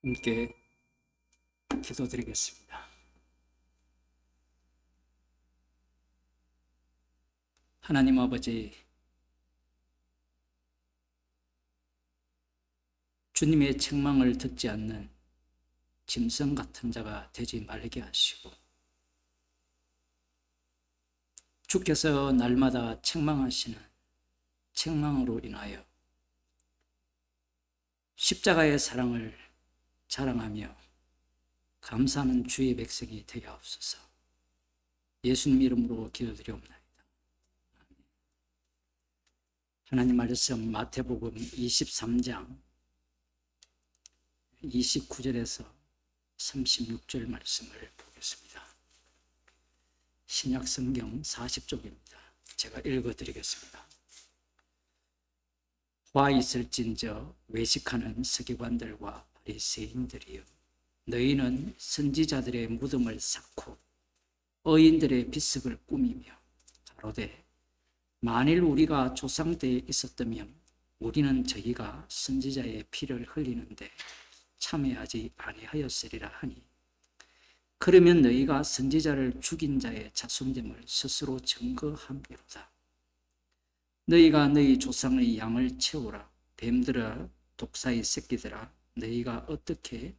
함께 기도드리겠습니다. 하나님 아버지, 주님의 책망을 듣지 않는 짐승 같은 자가 되지 말게 하시고, 주께서 날마다 책망하시는 책망으로 인하여 십자가의 사랑을 자랑하며 감사하는 주의 백성이 되게 하옵소서. 예수님 이름으로 기도드리옵나이다. 하나님 말씀 마태복음 23장 29절에서 36절 말씀을 보겠습니다. 신약성경 40쪽입니다. 제가 읽어드리겠습니다. 화 있을진저 외식하는 서기관들과 바리새인들이여, 너희는 선지자들의 무덤을 쌓고 의인들의 비석을 꾸미며 가로되, 만일 우리가 조상 때에 있었다면 우리는 저희가 선지자의 피를 흘리는데 참여하지 아니하였으리라 하니, 그러면 너희가 선지자를 죽인 자의 자손됨을 스스로 증거함이로다. 너희가 너희 조상의 양을 채우라. 뱀들아, 독사의 새끼들아, 너희가 어떻게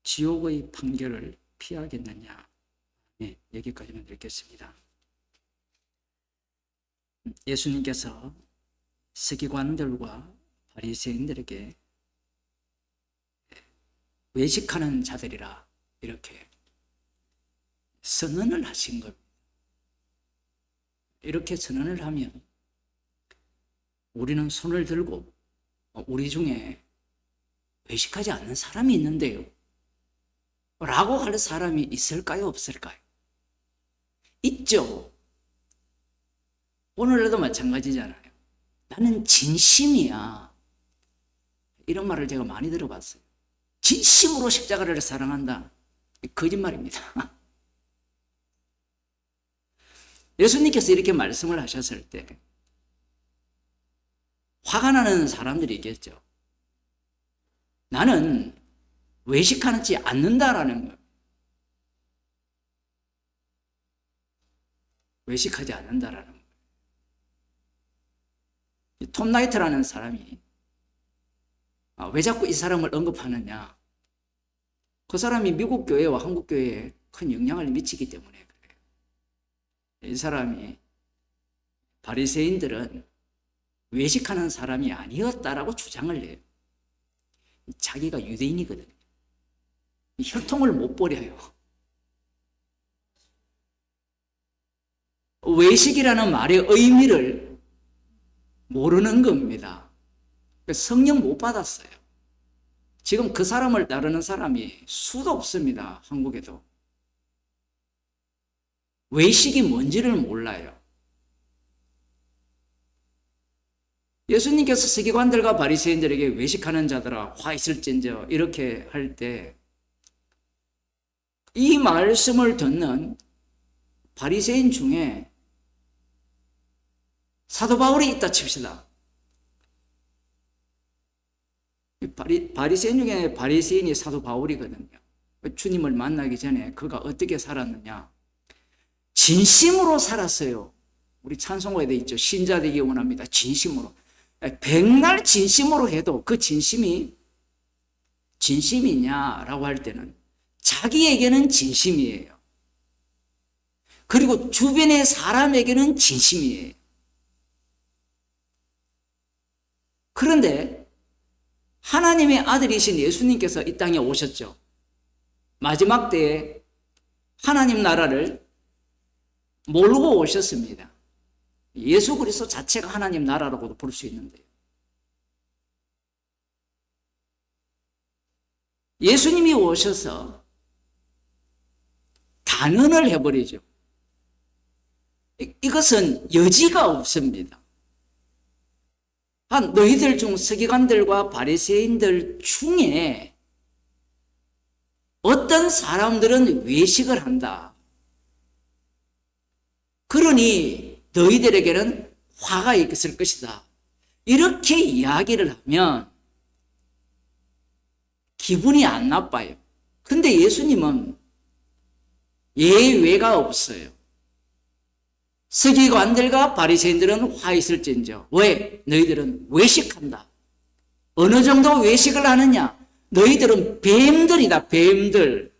지옥의 판결을 피하겠느냐. 네, 여기까지만 읽겠습니다. 예수님께서 서기관들과 바리새인들에게 외식하는 자들이라 이렇게 선언을 하신 겁니다. 이렇게 선언을 하면 우리는 손을 들고 우리 중에 외식하지 않는 사람이 있는데요 라고 할 사람이 있을까요, 없을까요? 있죠. 오늘날도 마찬가지잖아요. 나는 진심이야, 이런 말을 제가 많이 들어봤어요. 진심으로 십자가를 사랑한다. 거짓말입니다. 예수님께서 이렇게 말씀을 하셨을 때 화가 나는 사람들이 있겠죠. 나는 외식하지 않는다라는 거예요. 외식하지 않는다라는 거예요. 톰 나이트라는 사람이 왜 자꾸 이 사람을 언급하느냐. 그 사람이 미국 교회와 한국 교회에 큰 영향을 미치기 때문에 그래요. 이 사람이 바리새인들은 외식하는 사람이 아니었다라고 주장을 해요. 자기가 유대인이거든요. 혈통을 못 버려요. 외식이라는 말의 의미를 모르는 겁니다. 성령 못 받았어요. 지금 그 사람을 따르는 사람이 수도 없습니다. 한국에도. 외식이 뭔지를 몰라요. 예수님께서 서기관들과 바리새인들에게 외식하는 자들아 화 있을진저 이렇게 할 때 이 말씀을 듣는 바리새인 중에 사도 바울이 있다 칩시다. 바리새인 중에 바리새인이 사도 바울이거든요. 주님을 만나기 전에 그가 어떻게 살았느냐. 진심으로 살았어요. 우리 찬송가에 돼 있죠. 신자 되기 원합니다. 진심으로. 백날 진심으로 해도 그 진심이 진심이냐라고 할 때는 자기에게는 진심이에요. 그리고 주변의 사람에게는 진심이에요. 그런데 하나님의 아들이신 예수님께서 이 땅에 오셨죠. 마지막 때에 하나님 나라를 몰고 오셨습니다. 예수 그리스도 자체가 하나님 나라라고도 볼 수 있는데요. 예수님이 오셔서 단언을 해버리죠. 이것은 여지가 없습니다. 너희들 중 서기관들과 바리새인들 중에 어떤 사람들은 외식을 한다. 그러니 너희들에게는 화가 있을 것이다. 이렇게 이야기를 하면 기분이 안 나빠요. 근데 예수님은 예외가 없어요. 서기관들과 바리새인들은 화 있을진저. 왜? 너희들은 외식한다. 어느 정도 외식을 하느냐? 너희들은 뱀들이다. 뱀들.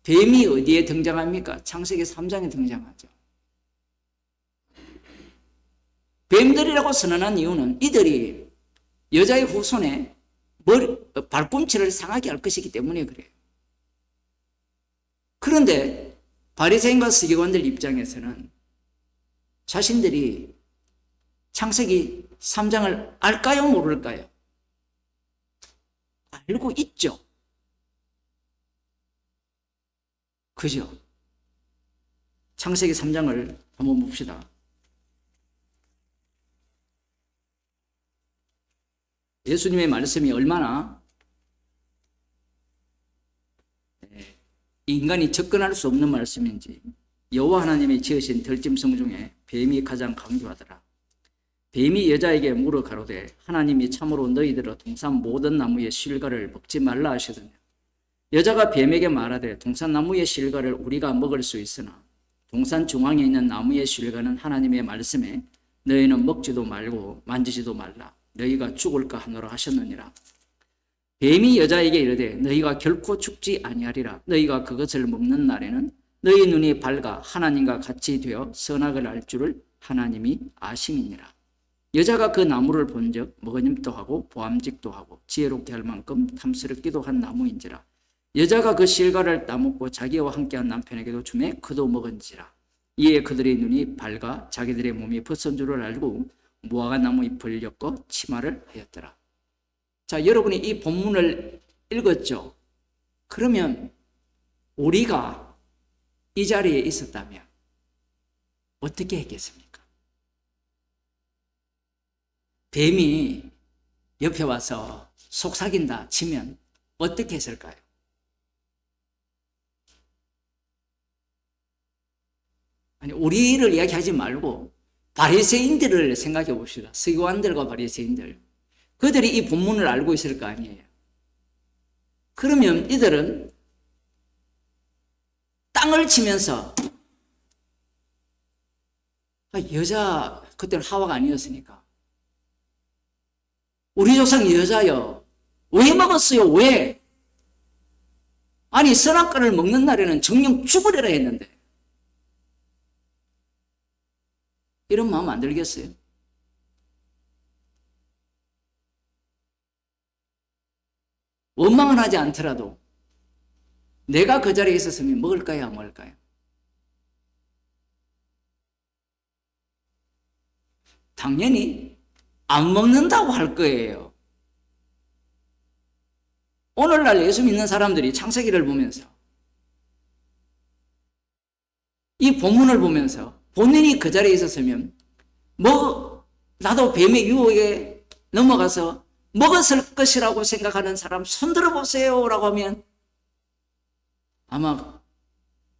뱀이 어디에 등장합니까? 창세기 3장에 등장하죠. 뱀들이라고 선언한 이유는 이들이 여자의 후손에 발꿈치를 상하게 할 것이기 때문에 그래요. 그런데 바리새인과 서기관들 입장에서는 자신들이 창세기 3장을 알까요? 모를까요? 알고 있죠. 그죠? 창세기 3장을 한번 봅시다. 예수님의 말씀이 얼마나 인간이 접근할 수 없는 말씀인지. 여호와 하나님이 지으신 들짐승 중에 뱀이 가장 강교하더라. 뱀이 여자에게 물어 가로되 하나님이 참으로 너희들어 동산 모든 나무의 실과를 먹지 말라 하시더냐. 여자가 뱀에게 말하되 동산 나무의 실과를 우리가 먹을 수 있으나 동산 중앙에 있는 나무의 실과는 하나님의 말씀에 너희는 먹지도 말고 만지지도 말라. 너희가 죽을까 하노라 하셨느니라. 뱀이 여자에게 이르되 너희가 결코 죽지 아니하리라. 너희가 그것을 먹는 날에는 너희 눈이 밝아 하나님과 같이 되어 선악을 알 줄을 하나님이 아심이니라. 여자가 그 나무를 본즉 먹으림도 하고 보암직도 하고 지혜롭게 할 만큼 탐스럽기도 한 나무인지라. 여자가 그 실과를 따먹고 자기와 함께한 남편에게도 주매 그도 먹은지라. 이에 그들의 눈이 밝아 자기들의 몸이 벗은 줄을 알고 무화과 나무 잎을 엮어 치마를 하였더라. 자, 여러분이 이 본문을 읽었죠? 그러면 우리가 이 자리에 있었다면 어떻게 했겠습니까? 뱀이 옆에 와서 속삭인다 치면 어떻게 했을까요? 아니, 우리를 이야기하지 말고 바리새인들을 생각해 봅시다. 서기관들과 바리새인들. 그들이 이 본문을 알고 있을 거 아니에요. 그러면 이들은 땅을 치면서 여자, 그때는 하와가 아니었으니까 우리 조상 여자여 왜 먹었어요? 왜? 아니 선악과를 먹는 날에는 정령 죽으려라 했는데 이런 마음 안 들겠어요? 원망은 하지 않더라도 내가 그 자리에 있었으면 먹을까요? 안 먹을까요? 당연히 안 먹는다고 할 거예요. 오늘날 예수 믿는 사람들이 창세기를 보면서 이 본문을 보면서 본인이 그 자리에 있었으면 나도 뱀의 유혹에 넘어가서 먹었을 것이라고 생각하는 사람 손 들어보세요 라고 하면 아마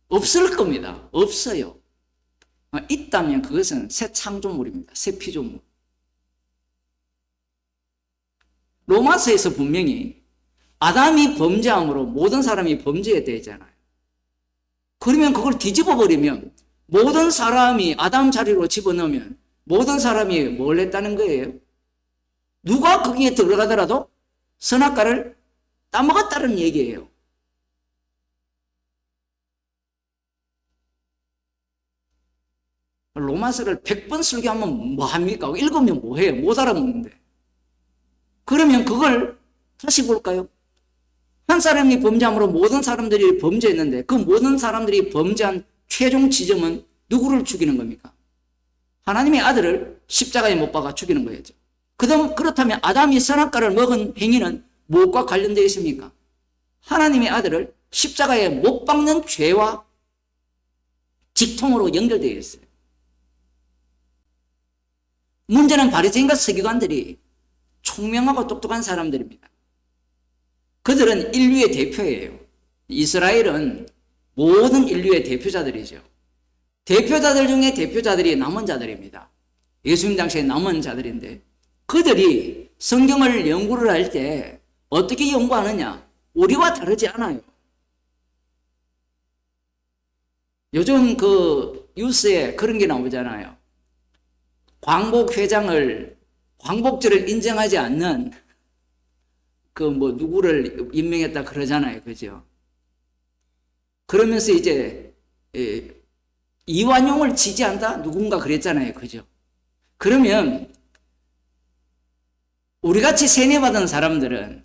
없을 겁니다. 없어요. 있다면 그것은 새 창조물입니다. 새 피조물. 로마서에서 분명히 아담이 범죄함으로 모든 사람이 범죄했대잖아요. 그러면 그걸 뒤집어 버리면 모든 사람이 아담 자리로 집어넣으면 모든 사람이 뭘 했다는 거예요? 누가 거기에 들어가더라도 선악과를 따먹었다는 얘기예요. 로마서를 100번 설교하면 뭐합니까? 읽으면 뭐해요? 못 알아먹는데. 그러면 그걸 다시 볼까요? 한 사람이 범죄함으로 모든 사람들이 범죄했는데 그 모든 사람들이 범죄한 최종 지점은 누구를 죽이는 겁니까? 하나님의 아들을 십자가에 못 박아 죽이는 거였죠. 그렇다면 아담이 선악과를 먹은 행위는 무엇과 관련되어 있습니까? 하나님의 아들을 십자가에 못 박는 죄와 직통으로 연결되어 있어요. 문제는 바리새인과 서기관들이 총명하고 똑똑한 사람들입니다. 그들은 인류의 대표예요. 이스라엘은 모든 인류의 대표자들이죠. 대표자들 중에 대표자들이 남은 자들입니다. 예수님 당시에 남은 자들인데 그들이 성경을 연구를 할 때 어떻게 연구하느냐? 우리와 다르지 않아요. 요즘 그 뉴스에 그런 게 나오잖아요. 광복절을 인정하지 않는 그 뭐 누구를 임명했다 그러잖아요. 그죠? 그러면서 이제 이완용을 지지한다? 누군가 그랬잖아요. 그죠? 그러면 우리같이 세뇌받은 사람들은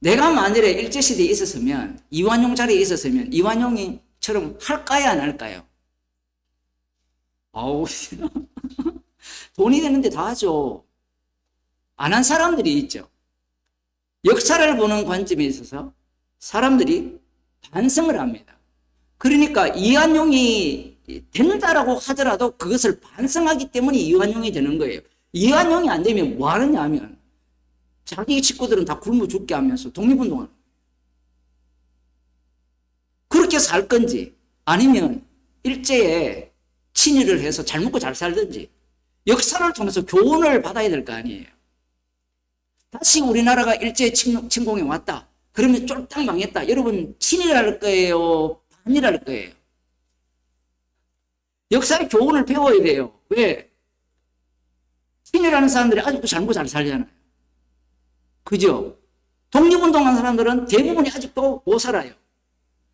내가 만일에 일제시대에 있었으면 이완용 자리에 있었으면 이완용이처럼 할까요? 안 할까요? 아우 돈이 되는데 다 하죠. 안 한 사람들이 있죠. 역사를 보는 관점에 있어서 사람들이 반성을 합니다. 그러니까 이완용이 된다라고 하더라도 그것을 반성하기 때문에 이완용이 되는 거예요. 이완용이 안 되면 뭐 하느냐 하면 자기 식구들은 다 굶어 죽게 하면서 독립운동을 그렇게 살 건지 아니면 일제에 친일을 해서 잘 먹고 잘 살든지 역사를 통해서 교훈을 받아야 될 거 아니에요. 다시 우리나라가 일제 침공에 왔다. 그러면 쫄딱 망했다. 여러분 친일할 거예요? 반일할 거예요? 역사의 교훈을 배워야 돼요. 왜? 친일하는 사람들이 아직도 잘 먹고 잘 살잖아요. 그죠? 독립운동하는 사람들은 대부분이 아직도 못 살아요.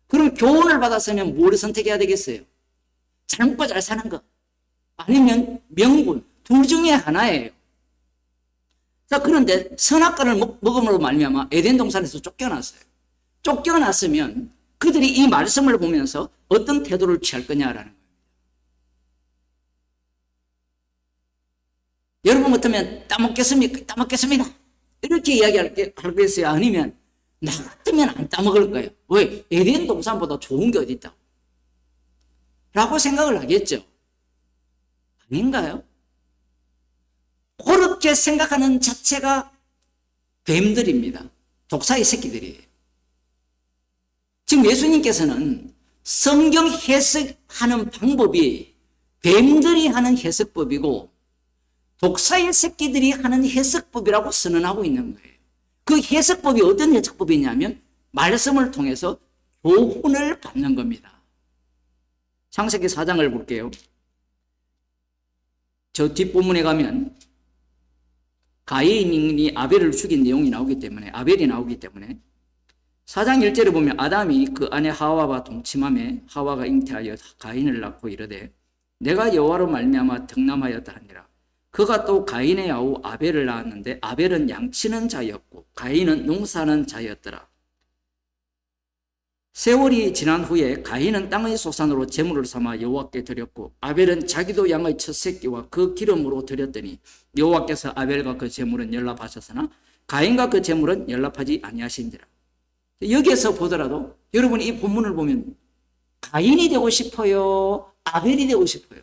그럼 교훈을 받았으면 뭘 선택해야 되겠어요? 잘 먹고 잘 사는 거 아니면 명분 둘 중에 하나예요. 자, 그런데 선악과를 먹음으로 말미암아 에덴 동산에서 쫓겨났어요. 쫓겨났으면 그들이 이 말씀을 보면서 어떤 태도를 취할 거냐라는 거예요. 여러분 같으면 따먹겠습니까? 따먹겠습니다. 이렇게 이야기하겠어요? 아니면 나 같으면 안 따먹을 거예요. 왜? 에덴 동산보다 좋은 게 어디 있다? 라고 생각을 하겠죠. 아닌가요? 그렇게 생각하는 자체가 뱀들입니다. 독사의 새끼들이에요. 지금 예수님께서는 성경 해석하는 방법이 뱀들이 하는 해석법이고 독사의 새끼들이 하는 해석법이라고 선언하고 있는 거예요. 그 해석법이 어떤 해석법이냐면 말씀을 통해서 교훈을 받는 겁니다. 창세기 4장을 볼게요. 저 뒷부분에 가면 가인이 아벨을 죽인 내용이 나오기 때문에 아벨이 나오기 때문에 4장 1절에 보면 아담이 그 아내 하와와 동침함에 하와가 잉태하여 가인을 낳고 이르되 내가 여호와로 말미암아 덕남하였다 하니라. 그가 또 가인의 아우 아벨을 낳았는데 아벨은 양치는 자였고 가인은 농사하는 자였더라. 세월이 지난 후에 가인은 땅의 소산으로 제물을 삼아 여호와께 드렸고 아벨은 자기도 양의 첫 새끼와 그 기름으로 드렸더니 여호와께서 아벨과 그 제물은 연락하셨으나 가인과 그 제물은 연락하지 아니하신지라. 여기에서 보더라도 여러분이 이 본문을 보면 가인이 되고 싶어요? 아벨이 되고 싶어요?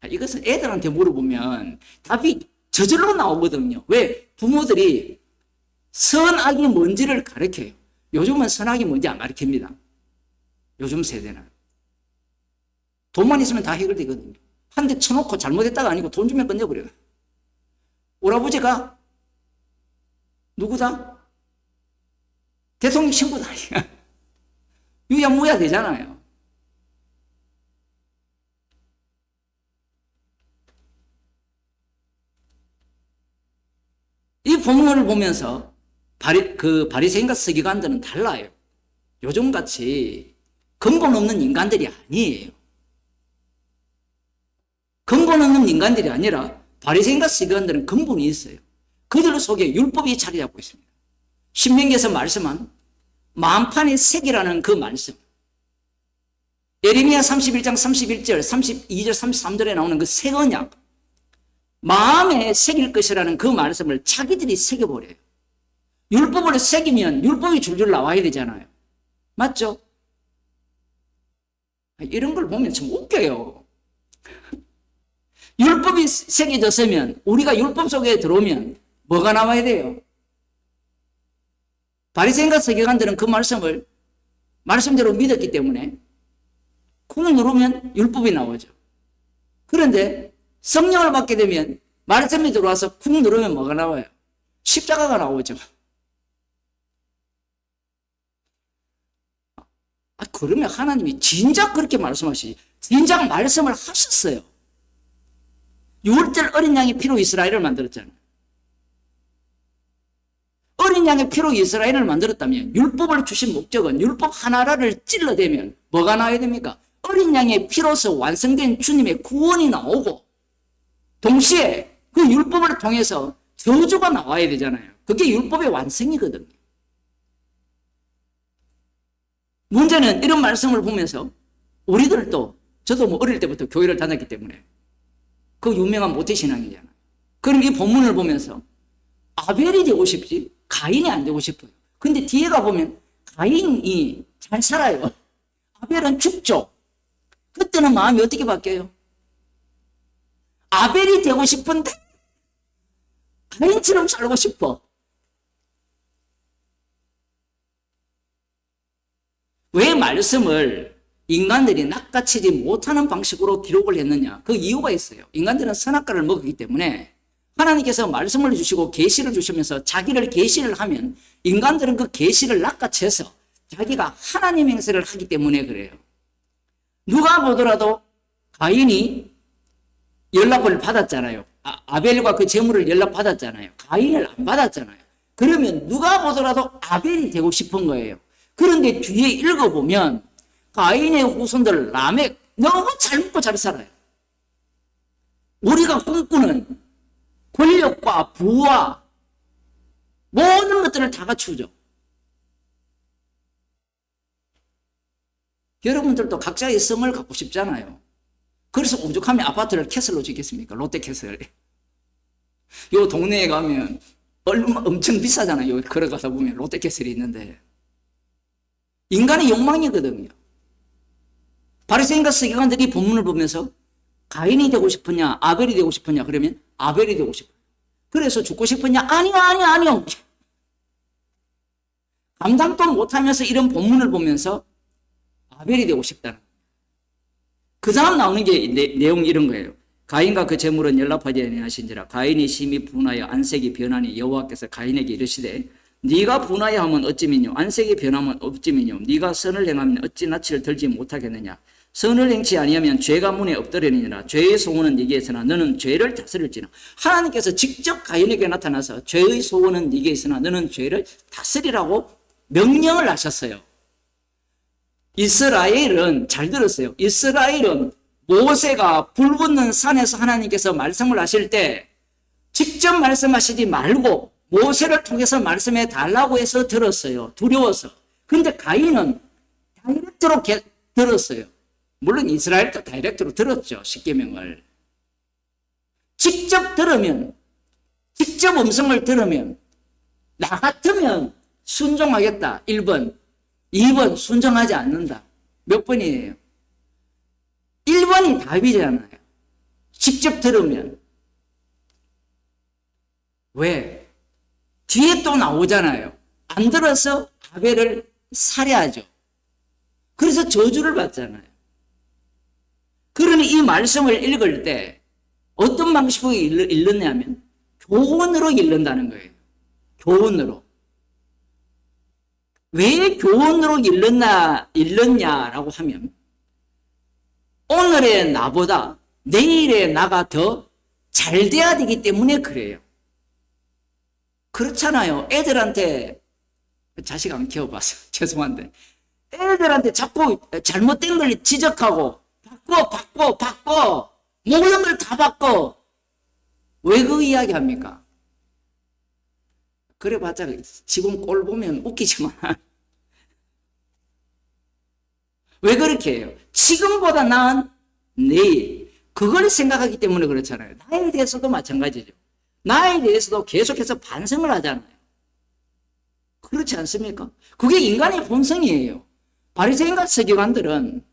이것은 애들한테 물어보면 답이 저절로 나오거든요. 왜? 부모들이 선악이 뭔지를 가르쳐요. 요즘은 선악이 뭔지 안 가르칩니다. 요즘 세대는. 돈만 있으면 다 해결되거든요. 한 대 쳐놓고 잘못했다가 아니고 돈 주면 끝내버려요. 오라버지가 누구다? 대통령 친구다. 유야무야 되잖아요. 이 본문을 보면서 바리새인과 서기관들은 달라요. 요즘같이 근본 없는 인간들이 아니에요. 근본 없는 인간들이 아니라 바리새인과 서기관들은 근본이 있어요. 그들 속에 율법이 자리 잡고 있습니다. 신명기에서 말씀한 만판의 색이라는 그 말씀, 예레미야 31장 31절, 32절, 33절에 나오는 그 새 언약, 마음에 새길 것이라는 그 말씀을 자기들이 새겨버려요. 율법을 새기면 율법이 줄줄 나와야 되잖아요. 맞죠? 이런 걸 보면 참 웃겨요. 율법이 새겨졌으면 우리가 율법 속에 들어오면 뭐가 나와야 돼요? 바리새인과 서기관들은 그 말씀을 말씀대로 믿었기 때문에 쿵 누르면 율법이 나오죠. 그런데 성령을 받게 되면 말씀이 들어와서 쿵 누르면 뭐가 나와요? 십자가가 나오죠. 그러면 하나님이 진작 그렇게 말씀하시지. 진작 말씀을 하셨어요. 6월절 어린 양의 피로 이스라엘을 만들었잖아요. 어린 양의 피로 이스라엘을 만들었다면 율법을 주신 목적은 율법 하나를 찔러대면 뭐가 나와야 됩니까? 어린 양의 피로서 완성된 주님의 구원이 나오고 동시에 그 율법을 통해서 저주가 나와야 되잖아요. 그게 율법의 완성이거든요. 문제는 이런 말씀을 보면서 우리들도 저도 뭐 어릴 때부터 교회를 다녔기 때문에 그 유명한 모태신앙이잖아요. 그럼 이 본문을 보면서 아벨이 되고 싶지 가인이 안 되고 싶어요. 근데 뒤에 가보면 가인이 잘 살아요. 아벨은 죽죠. 그때는 마음이 어떻게 바뀌어요? 아벨이 되고 싶은데 가인처럼 살고 싶어. 왜 말씀을 인간들이 낚아채지 못하는 방식으로 기록을 했느냐? 그 이유가 있어요. 인간들은 선악과를 먹었기 때문에 하나님께서 말씀을 주시고 계시를 주시면서 자기를 계시를 하면 인간들은 그 계시를 낚아채서 자기가 하나님 행세를 하기 때문에 그래요. 누가 보더라도 가인이 연락을 받았잖아요. 아벨과 그 재물을 연락받았잖아요. 가인을 안 받았잖아요. 그러면 누가 보더라도 아벨이 되고 싶은 거예요. 그런데 뒤에 읽어보면 가인의 후손들 라멕 너무 잘 먹고 잘 살아요. 우리가 꿈꾸는 권력과 부와 모든 것들을 다 갖추죠. 여러분들도 각자의 성을 갖고 싶잖아요. 그래서 오죽하면 아파트를 캐슬로 짓겠습니까? 롯데캐슬. 요 동네에 가면 엄청 비싸잖아요. 걸어가다 보면 롯데캐슬이 있는데. 인간의 욕망이거든요. 바리새인과 서기관들이 본문을 보면서 가인이 되고 싶으냐 아벨이 되고 싶으냐 그러면 아벨이 되고 싶어요. 그래서 죽고 싶으냐 아니요. 감당도 못하면서 이런 본문을 보면서 아벨이 되고 싶다는. 그 다음 나오는 게 내용이 이런 거예요. 가인과 그 재물은 연락하지 아니하신지라 가인이 심히 분하여 안색이 변하니 여호와께서 가인에게 이르시되 네가 분하여 하면 어찌미뇨 안색이 변하면 어찌미뇨 네가 선을 행하면 어찌 낯을 들지 못하겠느냐 선을 행치 아니하면 죄가 문에 엎드리니라 죄의 소원은 네게 있으나 너는 죄를 다스릴지나. 하나님께서 직접 가인에게 나타나서 죄의 소원은 네게 있으나 너는 죄를 다스리라고 명령을 하셨어요. 이스라엘은 잘 들었어요. 이스라엘은 모세가 불붙는 산에서 하나님께서 말씀을 하실 때 직접 말씀하시지 말고 모세를 통해서 말씀해 달라고 해서 들었어요. 두려워서. 그런데 가인은 다이렉트로 들었어요. 물론 이스라엘도 다이렉트로 들었죠. 십계명을. 직접 들으면, 직접 음성을 들으면 나 같으면 순종하겠다. 1번. 2번 순종하지 않는다. 몇 번이에요? 1번이 답이잖아요. 직접 들으면. 왜? 뒤에 또 나오잖아요. 안 들어서 아벨을 살해하죠. 그래서 저주를 받잖아요. 그러니 이 말씀을 읽을 때 어떤 방식으로 읽느냐면 교훈으로 읽는다는 거예요. 교훈으로. 왜 교훈으로 읽느냐라고 하면 오늘의 나보다 내일의 나가 더 잘 돼야 되기 때문에 그래요. 그렇잖아요. 애들한테 자식 안 키워봐서 죄송한데 애들한테 자꾸 잘못된 걸 지적하고 바꿔 모든 걸 다 바꿔. 왜 그 이야기 합니까? 그래봤자 지금 꼴 보면 웃기지만 왜 그렇게 해요? 지금보다 나은 내일 그걸 생각하기 때문에 그렇잖아요. 나에 대해서도 마찬가지죠. 나에 대해서도 계속해서 반성을 하잖아요. 그렇지 않습니까? 그게 인간의 본성이에요. 바리새인과 서기관들은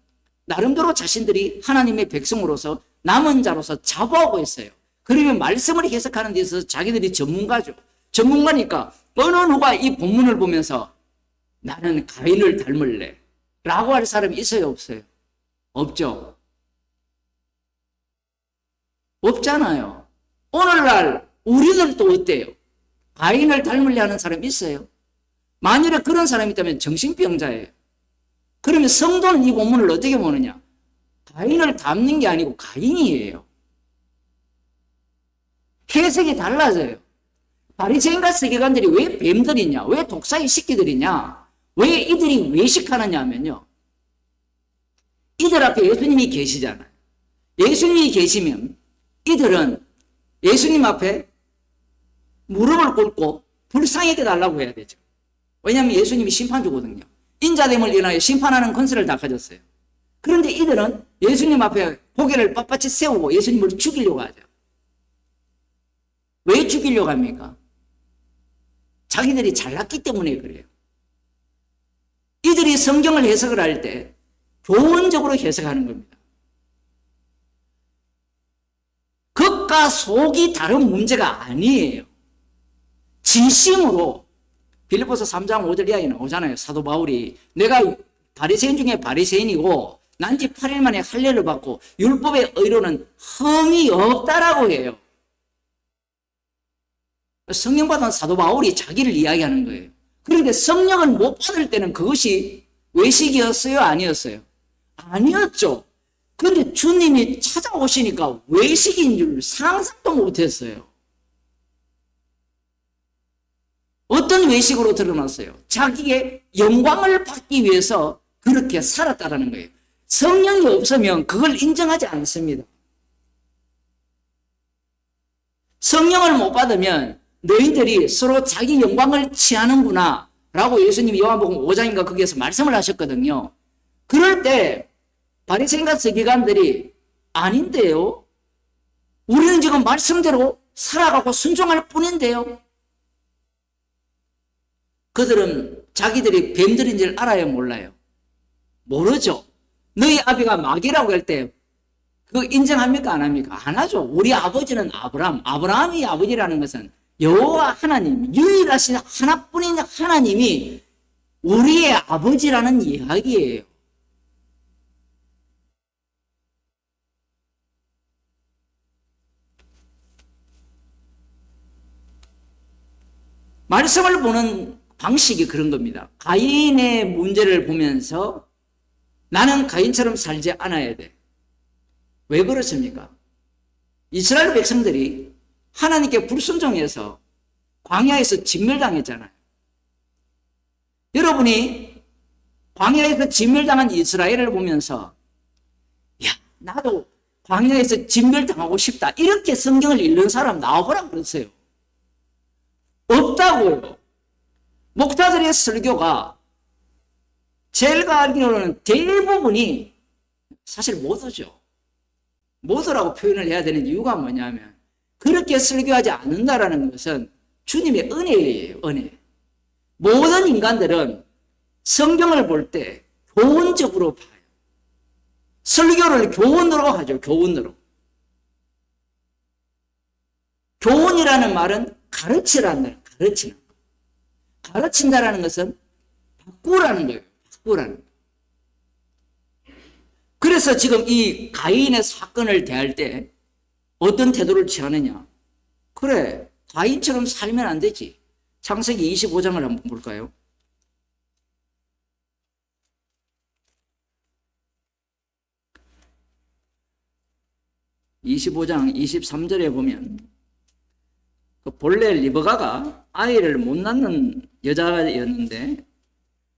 나름대로 자신들이 하나님의 백성으로서 남은 자로서 자부하고 있어요. 그러면 말씀을 해석하는 데 있어서 자기들이 전문가죠. 전문가니까 어느 누가 이 본문을 보면서 나는 가인을 닮을래 라고 할 사람이 있어요 없어요? 없죠. 없잖아요. 오늘날 우리들도 어때요? 가인을 닮으려 하는 사람이 있어요? 만일에 그런 사람이 있다면 정신병자예요. 그러면 성도는 이 본문을 어떻게 보느냐? 가인을 닮는 게 아니고 가인이에요. 해석이 달라져요. 바리새인과 서기관들이 왜 뱀들이냐? 왜 독사의 새끼들이냐? 왜 이들이 외식하느냐 하면요. 이들 앞에 예수님이 계시잖아요. 예수님이 계시면 이들은 예수님 앞에 무릎을 꿇고 불쌍하게 달라고 해야 되죠. 왜냐하면 예수님이 심판주거든요. 인자됨을 인하여 심판하는 권세를 다 가졌어요. 그런데 이들은 예수님 앞에 고개를 빳빳이 세우고 예수님을 죽이려고 하죠. 왜 죽이려고 합니까? 자기들이 잘났기 때문에 그래요. 이들이 성경을 해석을 할 때 교훈적으로 해석하는 겁니다. 겉과 속이 다른 문제가 아니에요. 진심으로 빌립보서 3장 5절 이하에 나오잖아요. 사도 바울이 내가 바리새인 중에 바리새인이고 난지 8일 만에 할례를 받고 율법의 의로는 흠이 없다라고 해요. 성령 받은 사도 바울이 자기를 이야기하는 거예요. 그런데 성령을 못 받을 때는 그것이 외식이었어요? 아니었어요? 아니었죠. 그런데 주님이 찾아오시니까 외식인 줄 상상도 못했어요. 어떤 외식으로 드러났어요? 자기의 영광을 받기 위해서 그렇게 살았다라는 거예요. 성령이 없으면 그걸 인정하지 않습니다. 성령을 못 받으면 너희들이 서로 자기 영광을 취하는구나 라고 예수님이 요한복음 5장인가 거기에서 말씀을 하셨거든요. 그럴 때 바리새인과 서기관들이 아닌데요. 우리는 지금 말씀대로 살아가고 순종할 뿐인데요. 그들은 자기들이 뱀들인 줄 알아요, 몰라요? 모르죠. 너희 아비가 마귀라고 할 때 그거 인정합니까, 안 합니까? 안 하죠. 우리 아버지는 아브라함이 아버지라는 것은 여호와 하나님, 유일하신 하나뿐인 하나님이 우리의 아버지라는 이야기예요. 말씀을 보는 방식이 그런 겁니다. 가인의 문제를 보면서 나는 가인처럼 살지 않아야 돼. 왜 그렇습니까? 이스라엘 백성들이 하나님께 불순종해서 광야에서 진멸당했잖아요. 여러분이 광야에서 진멸당한 이스라엘을 보면서 야, 나도 광야에서 진멸당하고 싶다. 이렇게 성경을 읽는 사람 나와보라 그러세요. 없다고요. 목사들의 설교가 제가 알기로는 대부분이 사실 못 오죠. 못 오라고 표현을 해야 되는 이유가 뭐냐면 그렇게 설교하지 않는다라는 것은 주님의 은혜예요. 은혜. 모든 인간들은 성경을 볼 때 교훈적으로 봐요. 설교를 교훈으로 하죠. 교훈으로. 교훈이라는 말은 가르치라는 거예요. 가르치는 거. 가르친다라는 것은 바꾸라는 거예요. 바꾸라는 거. 그래서 지금 이 가인의 사건을 대할 때 어떤 태도를 취하느냐. 그래, 가인처럼 살면 안 되지. 창세기 25장을 한번 볼까요? (25장) 23절에 보면 본래 리브가가 아이를 못 낳는 여자였는데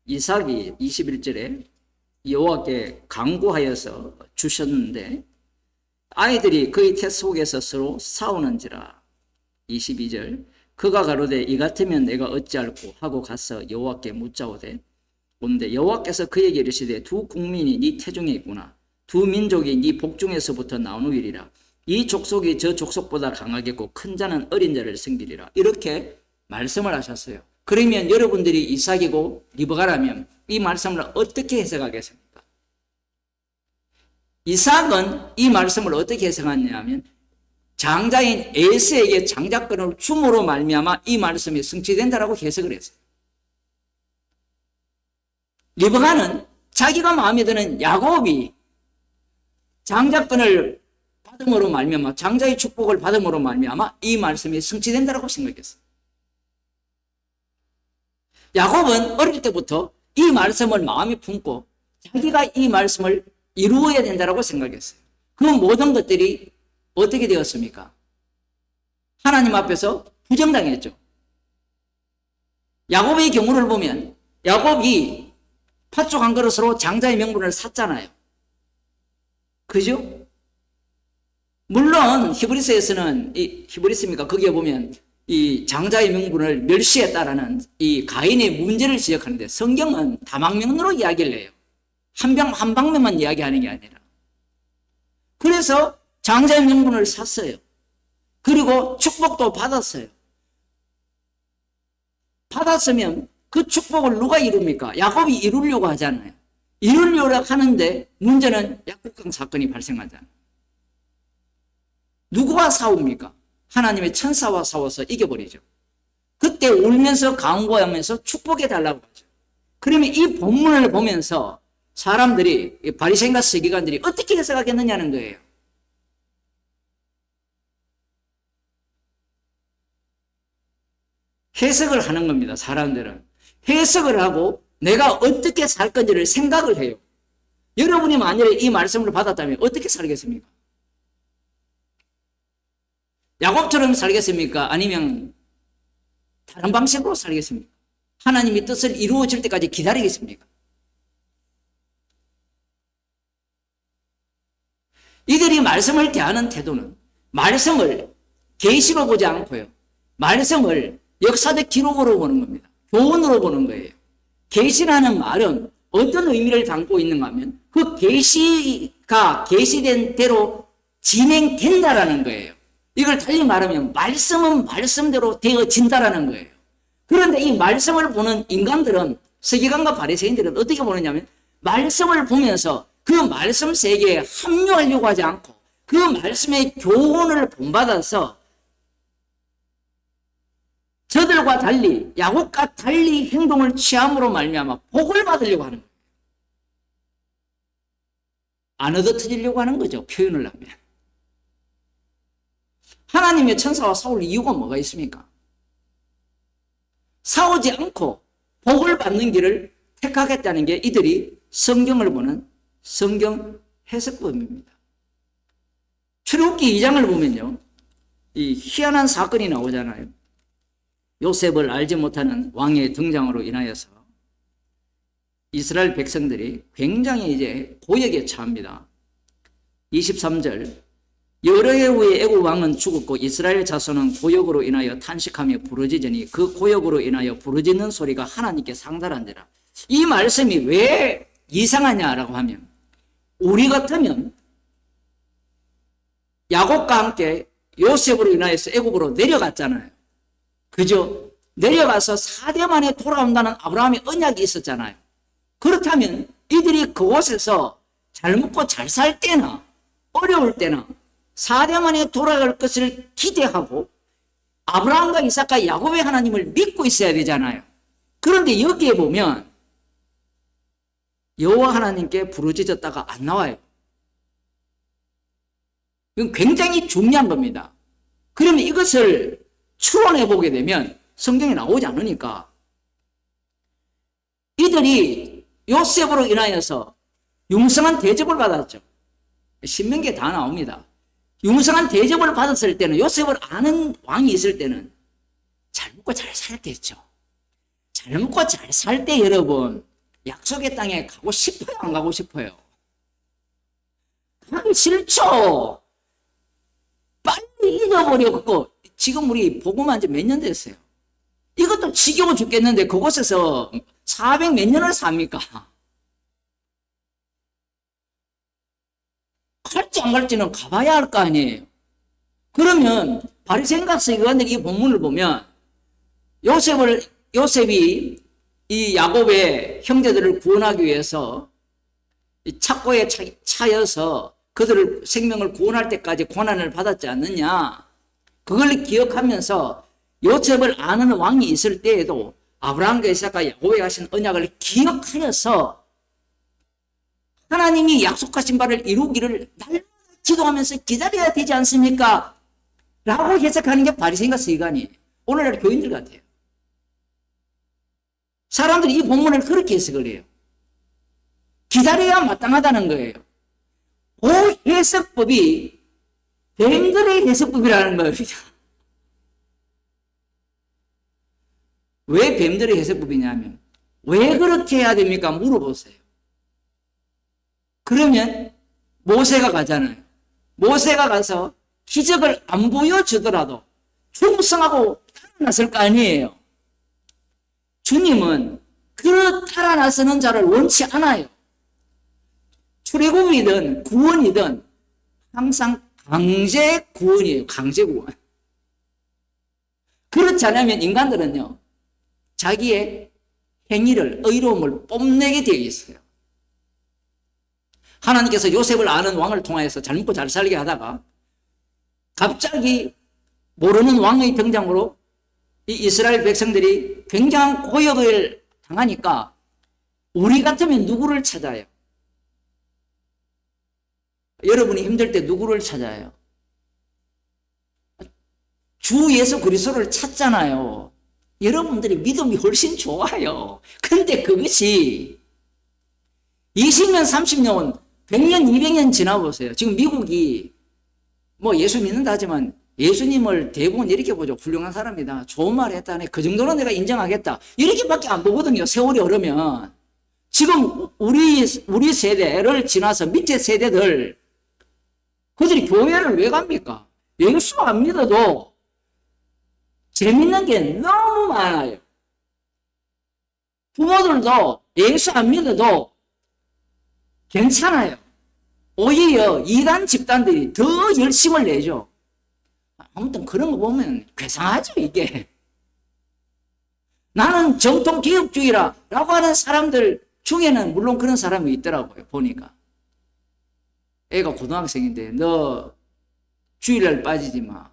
이삭이 21절에 여호와께 간구하여서 주셨는데 아이들이 그의 태 속에서 서로 싸우는지라. 22절 그가 가로되 이 같으면 내가 어찌할꼬 하고 가서 여호와께 묻자오되 온데 여호와께서 그에게 이르시되 두 국민이 네 태중에 있구나. 두 민족이 네 복중에서부터 나누리라. 이 족속이 저 족속보다 강하겠고 큰 자는 어린 자를 섬기리라. 이렇게 말씀을 하셨어요. 그러면 여러분들이 이삭이고 리브가라면 이 말씀을 어떻게 해석하겠습니까? 이삭은 이 말씀을 어떻게 해석하냐면 장자인 에서에게 장자권을 줌으로 말미암아 이 말씀이 성취된다라고 해석을 했어요. 리브가는 자기가 마음에 드는 야곱이 장자권을 받음으로 말미암아 장자의 축복을 받음으로 말미암아 이 말씀이 성취된다라고 생각했어요. 야곱은 어릴 때부터 이 말씀을 마음에 품고 자기가 이 말씀을 이루어야 된다고 생각했어요. 그 모든 것들이 어떻게 되었습니까? 하나님 앞에서 부정당했죠. 야곱의 경우를 보면 야곱이 팥죽 한 그릇으로 장자의 명분을 샀잖아요. 그죠? 물론 히브리서에서는 히브리서입니까? 거기에 보면 이 장자의 명분을 멸시했다라는 이 가인의 문제를 지적하는데 성경은 다방면으로 이야기를 해요. 한 방면만 이야기하는 게 아니라. 그래서 장자의 명분을 샀어요. 그리고 축복도 받았어요. 받았으면 그 축복을 누가 이룹니까? 야곱이 이루려고 하잖아요. 이루려고 하는데 문제는 약국강 사건이 발생하잖아요. 누구와 싸웁니까? 하나님의 천사와 싸워서 이겨버리죠. 그때 울면서 간구하면서 축복해달라고 하죠. 그러면 이 본문을 보면서 사람들이 바리새인과 서기관들이 어떻게 해석하겠느냐는 거예요. 해석을 하는 겁니다. 사람들은 해석을 하고 내가 어떻게 살 건지를 생각을 해요. 여러분이 만약에 이 말씀을 받았다면 어떻게 살겠습니까? 야곱처럼 살겠습니까? 아니면 다른 방식으로 살겠습니까? 하나님의 뜻을 이루어질 때까지 기다리겠습니까? 이들이 말씀을 대하는 태도는 말씀을 계시로 보지 않고요. 말씀을 역사적 기록으로 보는 겁니다. 교훈으로 보는 거예요. 계시라는 말은 어떤 의미를 담고 있는가 하면 그 계시가 계시된 대로 진행된다라는 거예요. 이걸 달리 말하면 말씀은 말씀대로 되어진다라는 거예요. 그런데 이 말씀을 보는 인간들은 서기관과 바리새인들은 어떻게 보느냐면 말씀을 보면서 그 말씀 세계에 합류하려고 하지 않고 그 말씀의 교훈을 본받아서 저들과 달리 야곱과 달리 행동을 취함으로 말미암아 복을 받으려고 하는 거예요. 안 얻어터지려고 하는 거죠. 표현을 하면. 하나님의 천사와 싸울 이유가 뭐가 있습니까? 싸우지 않고 복을 받는 길을 택하겠다는 게 이들이 성경을 보는 성경 해석법입니다. 출애굽기 2장을 보면요. 이 희한한 사건이 나오잖아요. 요셉을 알지 못하는 왕의 등장으로 인하여서 이스라엘 백성들이 굉장히 이제 고역에 처합니다. 23절 여러 해 후에 애굽 왕은 죽었고 이스라엘 자손은 고역으로 인하여 탄식하며 부르짖으니 그 고역으로 인하여 부르짖는 소리가 하나님께 상달한지라. 이 말씀이 왜 이상하냐라고 하면 우리 같으면 야곱과 함께 요셉으로 인하여서 애굽으로 내려갔잖아요. 그죠? 내려가서 4대 만에 돌아온다는 아브라함의 언약이 있었잖아요. 그렇다면 이들이 그곳에서 잘 먹고 잘 살 때나 어려울 때나 4대 만에 돌아갈 것을 기대하고 아브라함과 이삭과 야곱의 하나님을 믿고 있어야 되잖아요. 그런데 여기에 보면 여호와 하나님께 부르짖었다가 안 나와요. 이건 굉장히 중요한 겁니다. 그러면 이것을 추론해 보게 되면 성경에 나오지 않으니까 이들이 요셉으로 인하여서 융성한 대접을 받았죠. 신명기에 다 나옵니다. 융성한 대접을 받았을 때는 요셉을 아는 왕이 있을 때는 잘 먹고 잘 살겠죠. 잘 먹고 잘 살 때 여러분 약속의 땅에 가고 싶어요? 안 가고 싶어요? 가기 싫죠. 빨리 잊어버렸고 지금 우리 복음한 지 몇 년 됐어요. 이것도 지겨워 죽겠는데 그곳에서 400 몇 년을 삽니까? 갈지 안 갈지는 가봐야 할 거 아니에요. 그러면 바리새인과 서기관들이 이 본문을 보면 요셉이 이 야곱의 형제들을 구원하기 위해서 착고에 차여서 그들을 생명을 구원할 때까지 고난을 받았지 않느냐. 그걸 기억하면서 요셉을 아는 왕이 있을 때에도 아브라함과 이삭과 야곱에 하신 언약을 기억하여서 하나님이 약속하신 바를 이루기를 날마다 기도하면서 기다려야 되지 않습니까? 라고 해석하는 게 바리새인과 서기관이에요. 오늘날 교인들 같아요. 사람들이 이 본문을 그렇게 해석을 해요. 기다려야 마땅하다는 거예요. 그 해석법이 뱀들의 해석법이라는 거예요. 왜 뱀들의 해석법이냐면 왜 그렇게 해야 됩니까? 물어보세요. 그러면 모세가 가잖아요. 모세가 가서 기적을 안 보여주더라도 충성하고 탈환났을 거 아니에요. 주님은 그 탈환나서는 자를 원치 않아요. 출애굽이든 구원이든 항상 강제 구원이에요. 강제 구원. 그렇지 않으면 인간들은요, 자기의 행위를, 의로움을 뽐내게 되어 있어요. 하나님께서 요셉을 아는 왕을 통하여서 잘 먹고 잘 살게 하다가 갑자기 모르는 왕의 등장으로 이 이스라엘 백성들이 굉장한 고역을 당하니까 우리 같으면 누구를 찾아요? 여러분이 힘들 때 누구를 찾아요? 주 예수 그리스도를 찾잖아요. 여러분들이 믿음이 훨씬 좋아요. 근데 그것이 20년, 30년, 100년, 200년 지나보세요. 지금 미국이 뭐 예수 믿는다 하지만 예수님을 대부분 이렇게 보죠. 훌륭한 사람이다. 좋은 말 했다네. 그 정도는 내가 인정하겠다. 이렇게밖에 안 보거든요. 세월이 흐르면. 지금 우리 세대를 지나서 밑에 세대들, 그들이 교회를 왜 갑니까? 예수 안 믿어도 재밌는 게 너무 많아요. 부모들도 예수 안 믿어도 괜찮아요. 오히려 이단 집단들이 더 열심을 내죠. 아무튼 그런 거 보면 괴상하죠, 이게. 나는 정통개혁주의라고 하는 사람들 중에는 물론 그런 사람이 있더라고요, 보니까. 애가 고등학생인데 너 주일날 빠지지 마.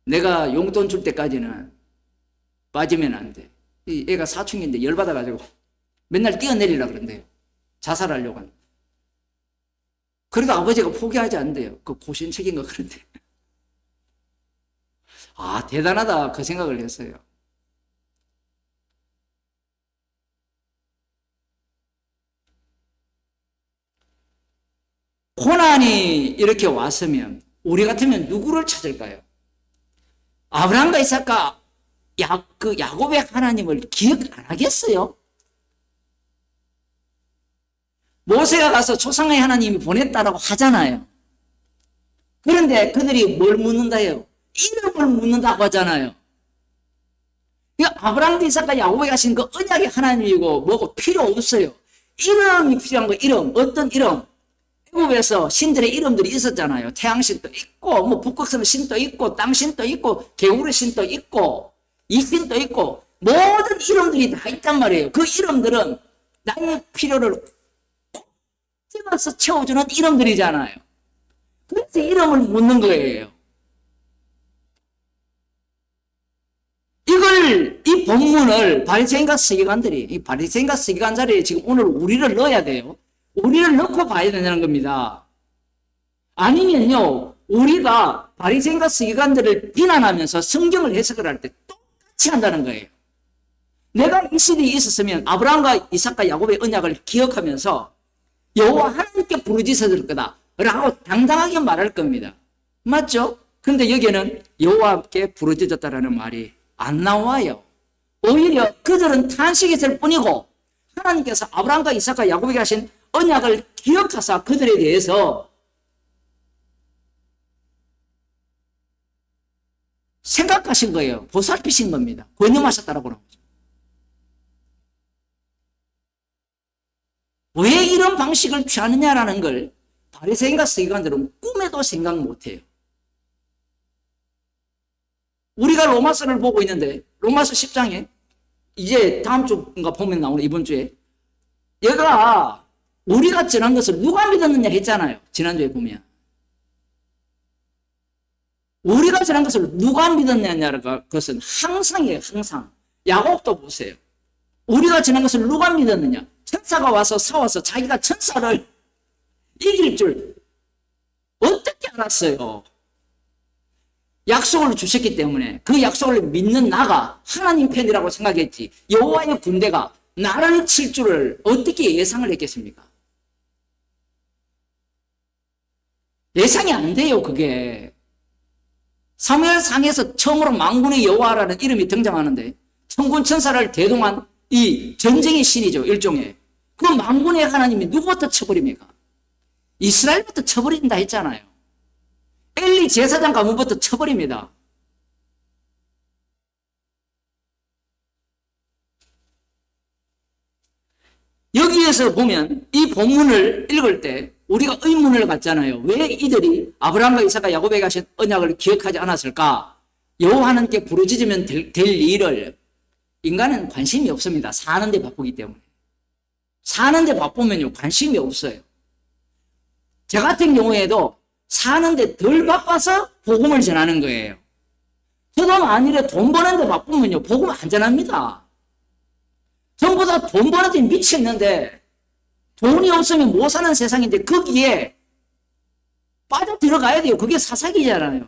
내가 용돈 줄 때까지는 빠지면 안 돼. 이 애가 사춘기인데 열받아가지고 맨날 뛰어내리려고 그런대요. 자살하려고 합니다. 그래도 아버지가 포기하지 않대요. 그 고신책인가 그런데. 아, 대단하다 그 생각을 했어요. 고난이 이렇게 왔으면 우리 같으면 누구를 찾을까요? 아브라함과 이삭과 야곱의 하나님을 기억 안 하겠어요? 모세가 가서 조상의 하나님이 보냈다라고 하잖아요. 그런데 그들이 뭘 묻는다요? 이름을 묻는다고 하잖아요. 아브라함과 이삭과 야곱에 가신 그 언약의 하나님이고 뭐고 필요 없어요. 이름이 필요한 거. 이름. 어떤 이름? 애굽에서 신들의 이름들이 있었잖아요. 태양신도 있고 뭐 북극성 신도 있고 땅신도 있고 개구리 신도 있고 이신도 있고 모든 이름들이 다 있단 말이에요. 그 이름들은 나의 필요를 콕 찍어서 채워주는 이름들이잖아요. 그래서 이름을 묻는 거예요. 이 본문을 바리새인과 서기관들이, 이 바리새인과 서기관 자리에 지금 오늘 우리를 넣어야 돼요. 우리를 넣고 봐야 된다는 겁니다. 아니면요, 우리가 바리새인과 서기관들을 비난하면서 성경을 해석을 할 때 똑같이 한다는 거예요. 내가 이 시대에 있었으면 아브라함과 이삭과 야곱의 언약을 기억하면서 여호와 하나님께 부르짖어들 거다 라고 당당하게 말할 겁니다. 맞죠? 근데 여기에는 여호와께 부르짖었다라는 말이 안 나와요. 오히려 그들은 탄식했을 뿐이고 하나님께서 아브라함과 이삭과 야곱에게 하신 언약을 기억하사 그들에 대해서 생각하신 거예요. 보살피신 겁니다. 권념하셨다라고 하는 거죠. 왜 이런 방식을 취하느냐라는 걸 바리새인과 서기관들은 꿈에도 생각 못해요. 우리가 로마서를 보고 있는데 로마서 10장에 이제 다음 주인가 보면 나오는 이번 주에 얘가 우리가 전한 것을 누가 믿었느냐 했잖아요. 지난주에 보면. 우리가 전한 것을 누가 믿었느냐는 것은 항상이에요. 항상. 야곱도 보세요. 우리가 전한 것을 누가 믿었느냐. 천사가 와서 싸워서 자기가 천사를 이길 줄 어떻게 알았어요? 약속을 주셨기 때문에 그 약속을 믿는 나가 하나님 편이라고 생각했지 여호와의 군대가 나를 칠 줄을 어떻게 예상을 했겠습니까? 예상이 안 돼요, 그게. 사무엘상에서 처음으로 만군의 여호와라는 이름이 등장하는데 천군 천사를 대동한 이 전쟁의 신이죠, 일종의. 그 만군의 하나님이 누구부터 쳐버립니까? 이스라엘부터 쳐버린다 했잖아요. 엘리 제사장 가문부터 쳐버립니다. 여기에서 보면 이 본문을 읽을 때 우리가 의문을 갖잖아요. 왜 이들이 아브라함과 이삭과 야곱에게 하신 언약을 기억하지 않았을까? 여호와 하나님께 부르짖으면 될 일을 인간은 관심이 없습니다. 사는데 바쁘기 때문에. 사는데 바쁘면요 관심이 없어요. 저 같은 경우에도 사는데 덜 바빠서 복음을 전하는 거예요. 저도 만일에 돈 버는데 바쁘면요 복음 안 전합니다. 전부 다 돈 버는 데 미쳤는데 돈이 없으면 못 사는 세상인데 거기에 빠져 들어가야 돼요. 그게 사사기잖아요.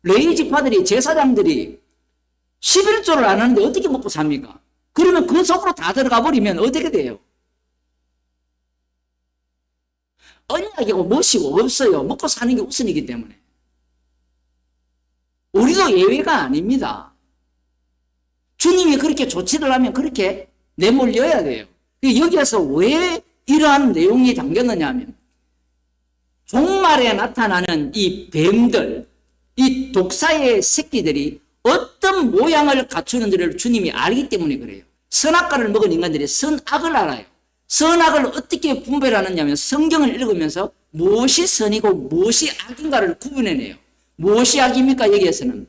레위 지파들이 제사장들이 11조를 안 하는데 어떻게 먹고 삽니까? 그러면 그 속으로 다 들어가 버리면 어떻게 돼요? 언약이고 무엇이고 없어요. 먹고 사는 게 우선이기 때문에. 우리도 예외가 아닙니다. 주님이 그렇게 조치를 하면 그렇게 내몰려야 돼요. 여기에서 왜 이러한 내용이 담겼느냐 하면 종말에 나타나는 이 뱀들, 이 독사의 새끼들이 어떤 모양을 갖추는지를 주님이 알기 때문에 그래요. 선악과를 먹은 인간들이 선악을 알아요. 선악을 어떻게 분별하느냐 하면 성경을 읽으면서 무엇이 선이고 무엇이 악인가를 구분해내요. 무엇이 악입니까? 여기에서는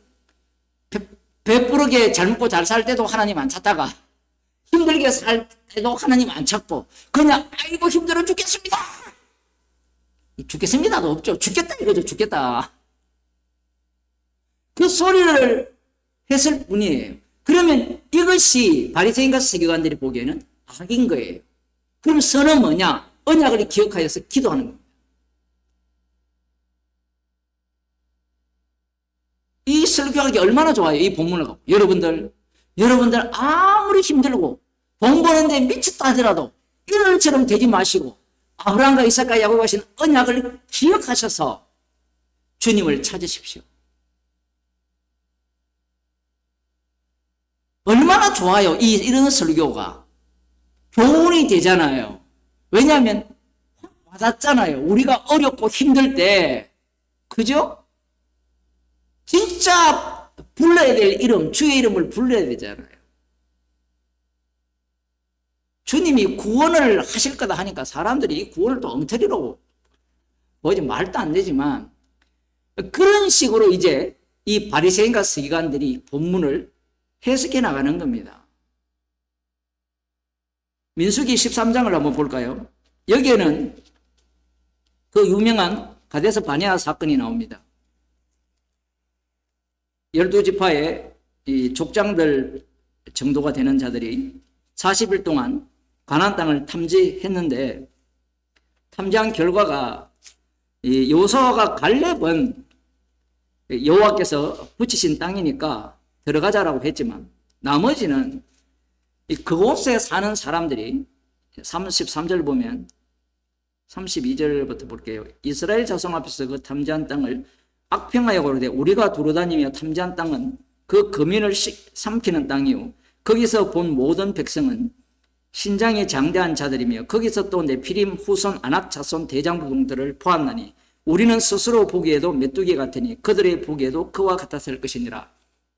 배부르게 잘 먹고 잘 살 때도 하나님 안 찾다가 힘들게 살 때도 하나님 안 찾고 그냥 아이고 힘들어 죽겠습니다. 죽겠습니다도 없죠. 죽겠다 이거죠. 죽겠다. 그 소리를 했을 뿐이에요. 그러면 이것이 바리새인과 서기관들이 보기에는 악인 거예요. 그럼 선은 뭐냐? 언약을 기억하여서 기도하는 겁니다. 이 설교하기 얼마나 좋아요. 이 본문을 갖고. 여러분들 아무리 힘들고 돈 버는데 미쳤다 하더라도 이런처럼 되지 마시고 아브라함과 이삭과 야곱 하신 언약을 기억하셔서 주님을 찾으십시오. 얼마나 좋아요. 이런 설교가. 교훈이 되잖아요. 왜냐하면 와닿잖아요. 우리가 어렵고 힘들 때 그죠? 진짜 불러야 될 이름, 주의 이름을 불러야 되잖아요. 주님이 구원을 하실 거다 하니까 사람들이 이 구원을 또 엉터리로 보지 말도 안 되지만 그런 식으로 이제 이 바리새인과 서기관들이 본문을 해석해 나가는 겁니다. 민수기 13장을 한번 볼까요? 여기에는 그 유명한 가데스 바네아 사건이 나옵니다. 12지파의 이 족장들 정도가 되는 자들이 40일 동안 가나안 땅을 탐지했는데 탐지한 결과가 여호수아가 갈렙은 여호와께서 붙이신 땅이니까 들어가자라고 했지만 나머지는 그곳에 사는 사람들이 33절 보면 32절부터 볼게요. 이스라엘 자손 앞에서 그 탐지한 땅을 악평하여 고르되 우리가 두루다니며 탐지한 땅은 그 거민을 삼키는 땅이요 거기서 본 모든 백성은 신장이 장대한 자들이며 거기서 또 네피림 후손 아낙 자손 대장부들을 보았나니 우리는 스스로 보기에도 메뚜기 같으니 그들의 보기에도 그와 같았을 것이니라.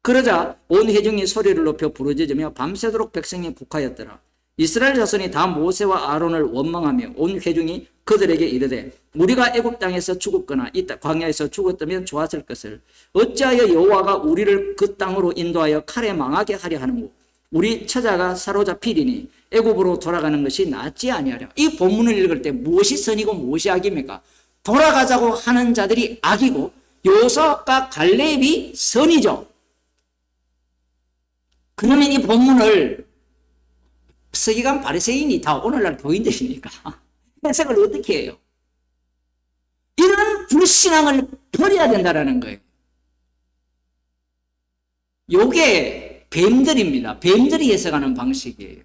그러자 온 회중이 소리를 높여 부르짖으며 밤새도록 백성이 국하였더라. 이스라엘 자손이 다 모세와 아론을 원망하며 온 회중이 그들에게 이르되 우리가 애굽 땅에서 죽었거나 이 광야에서 죽었다면 좋았을 것을 어찌하여 여호와가 우리를 그 땅으로 인도하여 칼에 망하게 하려 하는고 우리 처자가 사로잡히리니 애굽으로 돌아가는 것이 낫지 아니하랴. 이 본문을 읽을 때 무엇이 선이고 무엇이 악입니까? 돌아가자고 하는 자들이 악이고 여호수아와 갈렙이 선이죠. 그러면 이 본문을 서기관 바리새인이 다 오늘날 교인들이니까 해석을 어떻게 해요? 이런 불신앙을 버려야 된다는 거예요. 요게 뱀들입니다. 뱀들이 해석하는 방식이에요.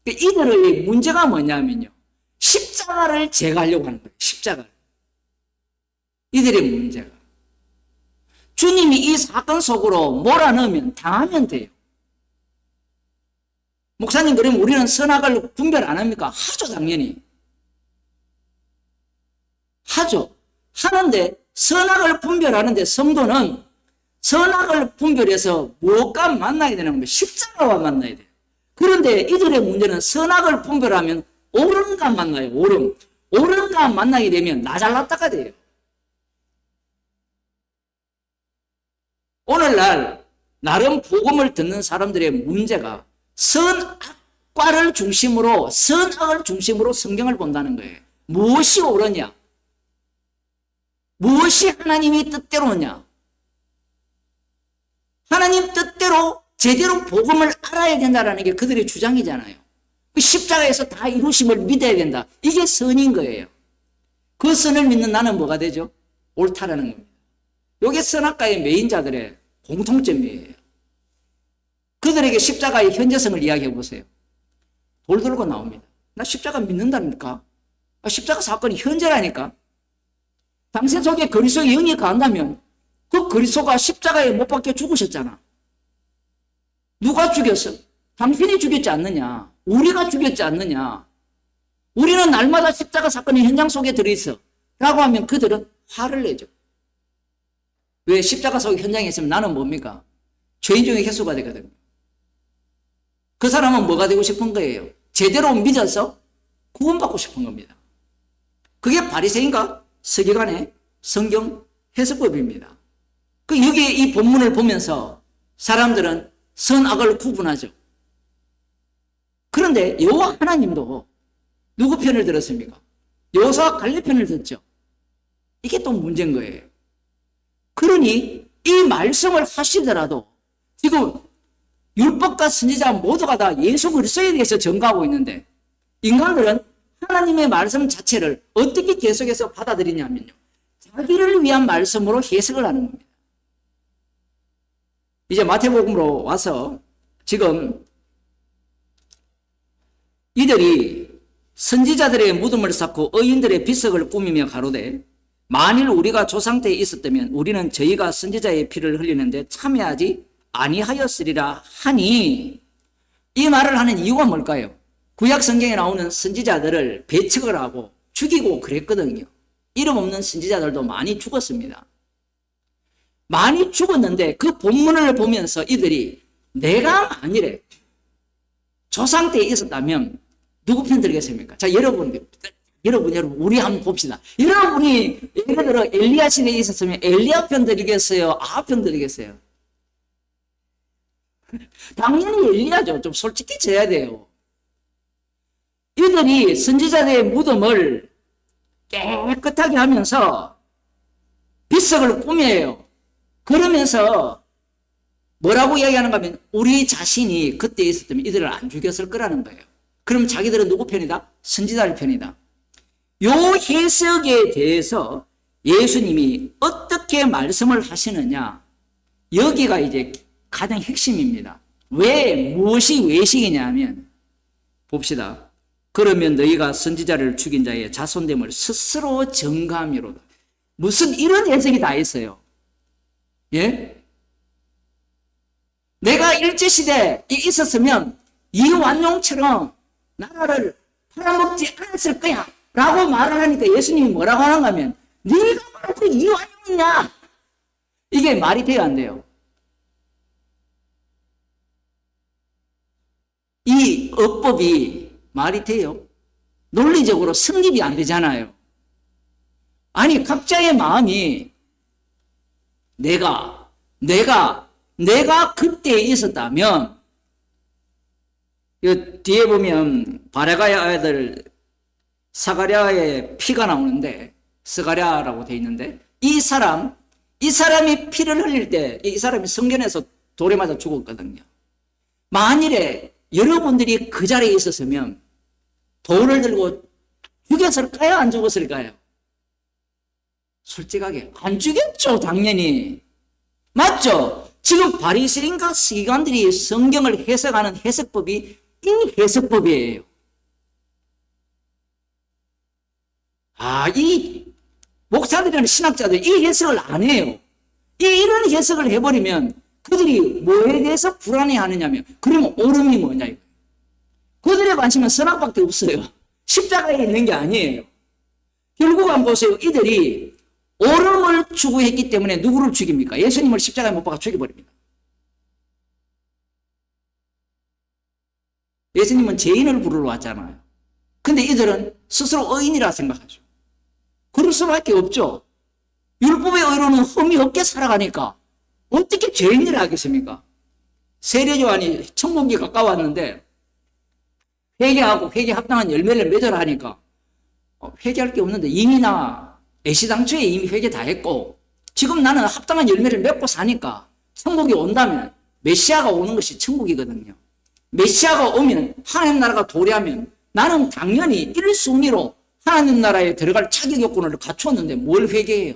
이들의 문제가 뭐냐면요. 십자가를 제거하려고 하는 거예요. 십자가를. 이들의 문제가. 주님이 이 사건 속으로 몰아넣으면 당하면 돼요. 목사님, 그러면 우리는 선악을 분별 안 합니까? 하죠, 당연히. 하죠. 하는데 선악을 분별하는데 성도는 선악을 분별해서 무엇과 만나야 되는 겁니다. 십자가와 만나야 돼요. 그런데 이들의 문제는 선악을 분별하면 옳음과 만나요. 옳음. 옳음과 만나게 되면 나 잘났다가 돼요. 오늘날 나름 복음을 듣는 사람들의 문제가 선악과를 중심으로, 선악을 중심으로 성경을 본다는 거예요. 무엇이 옳으냐? 무엇이 하나님의 뜻대로냐? 하나님 뜻대로 제대로 복음을 알아야 된다는 게 그들의 주장이잖아요. 그 십자가에서 다 이루심을 믿어야 된다. 이게 선인 거예요. 그 선을 믿는 나는 뭐가 되죠? 옳다라는 겁니다. 이게 선악과의 메인자들의 공통점이에요. 그들에게 십자가의 현재성을 이야기해 보세요. 돌 들고 나옵니다. 나 십자가 믿는다니까? 십자가 사건이 현재라니까? 당신 속에 그리스도의 영이 강한다면 그 그리스도가 십자가에 못 박혀 죽으셨잖아. 누가 죽였어? 당신이 죽였지 않느냐? 우리가 죽였지 않느냐? 우리는 날마다 십자가 사건의 현장 속에 들어있어. 라고 하면 그들은 화를 내죠. 왜? 십자가 속 현장에 있으면 나는 뭡니까? 죄인 중에 횟수가 되거든요. 그 사람은 뭐가 되고 싶은 거예요? 제대로 믿어서 구원받고 싶은 겁니다. 그게 바리새인과 서기관의 성경 해석법입니다. 여기에 이 본문을 보면서 사람들은 선악을 구분하죠. 그런데 여호와 하나님도 누구 편을 들었습니까? 여호수아 갈렙 편을 들었죠. 이게 또 문제인 거예요. 그러니 이 말씀을 하시더라도 지금 율법과 선지자 모두가 다 예수 그리스도에 대해서 전가하고 있는데 인간들은 하나님의 말씀 자체를 어떻게 계속해서 받아들이냐면요. 자기를 위한 말씀으로 해석을 하는 겁니다. 이제 마태복음으로 와서 지금 이들이 선지자들의 무덤을 쌓고 의인들의 비석을 꾸미며 가로되 만일 우리가 조상 때에 있었다면 우리는 저희가 선지자의 피를 흘리는데 참여하지 아니하였으리라 하니, 이 말을 하는 이유가 뭘까요? 구약 성경에 나오는 선지자들을 배척을 하고 죽이고 그랬거든요. 이름 없는 선지자들도 많이 죽었습니다. 많이 죽었는데 그 본문을 보면서 이들이 내가 만일에 조상 때에 있었다면 누구 편 들겠습니까? 자, 여러분, 우리 한번 봅시다. 여러분이 예를 들어 엘리야 시대에 있었으면 엘리야 편 드리겠어요? 아합 편 드리겠어요? 당연히 엘리야죠. 좀 솔직해져야 돼요. 이들이 선지자들의 무덤을 깨끗하게 하면서 비석을 꾸며요. 그러면서 뭐라고 이야기하는가 하면 우리 자신이 그때 있었다면 이들을 안 죽였을 거라는 거예요. 그럼 자기들은 누구 편이다? 선지자의 편이다. 요 해석에 대해서 예수님이 어떻게 말씀을 하시느냐, 여기가 이제 가장 핵심입니다. 왜, 무엇이 외식이냐 하면 봅시다. 그러면 너희가 선지자를 죽인 자의 자손됨을 스스로 증거함이로다. 무슨 이런 해석이 다 있어요. 예? 내가 일제시대에 있었으면 이완용처럼 나라를 팔아먹지 않았을 거야 라고 말을 하니까 예수님이 뭐라고 하는가 하면 네가 바로 이완용이냐? 이게 말이 돼요, 안 돼요? 이 어법이 말이 돼요? 논리적으로 성립이 안 되잖아요. 아니, 각자의 마음이 내가 그때 있었다면, 뒤에 보면 바레가의 아들 스가랴의 피가 나오는데, 스가랴라고 되어 있는데, 이 사람이 피를 흘릴 때 이 사람이 성전에서 돌에 맞아 죽었거든요. 만일에 여러분들이 그 자리에 있었으면 돌을 들고 죽였을까요? 안 죽었을까요? 솔직하게 안 죽였죠, 당연히. 맞죠? 지금 바리새인과 서기관들이 성경을 해석하는 해석법이 이 해석법이에요. 이 목사들이나 신학자들이 이 해석을 안 해요. 이런 해석을 해버리면 그들이 뭐에 대해서 불안해하느냐면, 그러면 옳음이 뭐냐 이거. 그들의 관심은 선악밖에 없어요. 십자가에 있는 게 아니에요. 결국 한번 보세요. 이들이 옳음을 추구했기 때문에 누구를 죽입니까? 예수님을 십자가에 못 박아 죽여버립니다. 예수님은 죄인을 부르러 왔잖아요. 근데 이들은 스스로 의인이라 생각하죠. 그럴 수밖에 없죠. 율법의 의로는 흠이 없게 살아가니까 어떻게 죄인이라 하겠습니까? 세례 요한이 천국이 가까웠는데 회개하고 회개 합당한 열매를 맺으라 하니까 회개할 게 없는데 이미 나 애시당초에 이미 회개 다 했고 지금 나는 합당한 열매를 맺고 사니까 천국이 온다면 메시아가 오는 것이 천국이거든요. 메시아가 오면 하나님 나라가 도래하면 나는 당연히 1순위로 하나님 나라에 들어갈 자격 요건을 갖추었는데 뭘 회개해요?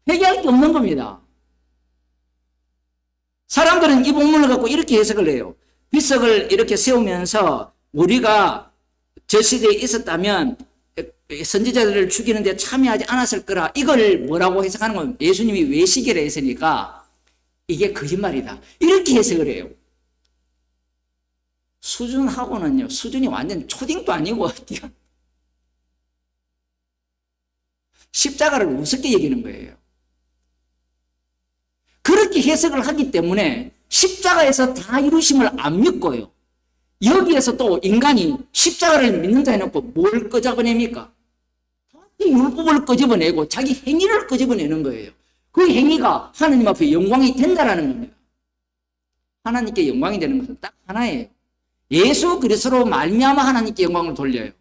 회개할 게 없는 겁니다. 사람들은 이 본문을 갖고 이렇게 해석을 해요. 비석을 이렇게 세우면서 우리가 저 시대에 있었다면 선지자들을 죽이는데 참여하지 않았을 거라, 이걸 뭐라고 해석하는 건 예수님이 외식이라 했으니까 이게 거짓말이다, 이렇게 해석을 해요. 수준하고는요, 수준이 완전 초딩도 아니고 십자가를 우습게 여기는 거예요. 그렇게 해석을 하기 때문에 십자가에서 다 이루심을 안 믿고요, 여기에서 또 인간이 십자가를 믿는다 해놓고 뭘 끄집어냅니까? 율법을 끄집어내고 자기 행위를 끄집어내는 거예요. 그 행위가 하나님 앞에 영광이 된다라는 겁니다. 하나님께 영광이 되는 것은 딱 하나예요. 예수 그리스도로 말미암아 하나님께 영광을 돌려요.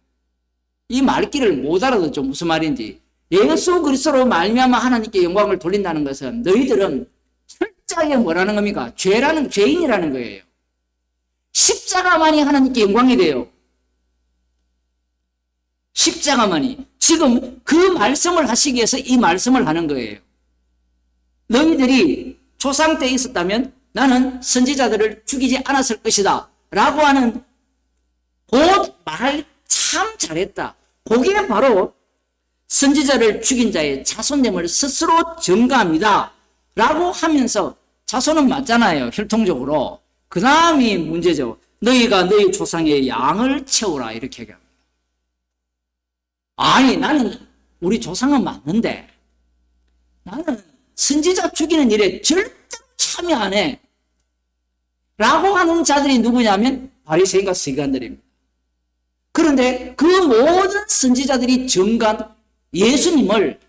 이 말귀를 못 알아듣죠. 무슨 말인지. 예수 그리스도로 말미암아 하나님께 영광을 돌린다는 것은 너희들은 철저하게 뭐라는 겁니까? 죄인이라는 거예요. 십자가만이 하나님께 영광이 돼요. 십자가만이. 지금 그 말씀을 하시기 위해서 이 말씀을 하는 거예요. 너희들이 조상 때 있었다면 나는 선지자들을 죽이지 않았을 것이다 라고 하는 그 말 참 잘했다. 그게 바로 선지자를 죽인 자의 자손됨을 스스로 증거합니다 라고 하면서, 자손은 맞잖아요, 혈통적으로. 그 다음이 문제죠. 너희가 너희 조상의 양을 채우라, 이렇게 얘기합니다. 아니, 나는 우리 조상은 맞는데 나는 선지자 죽이는 일에 절대로 참여 안 해 라고 하는 자들이 누구냐면 바리새인과 서기관들입니다. 그런데 그 모든 선지자들이 증거한 예수님을,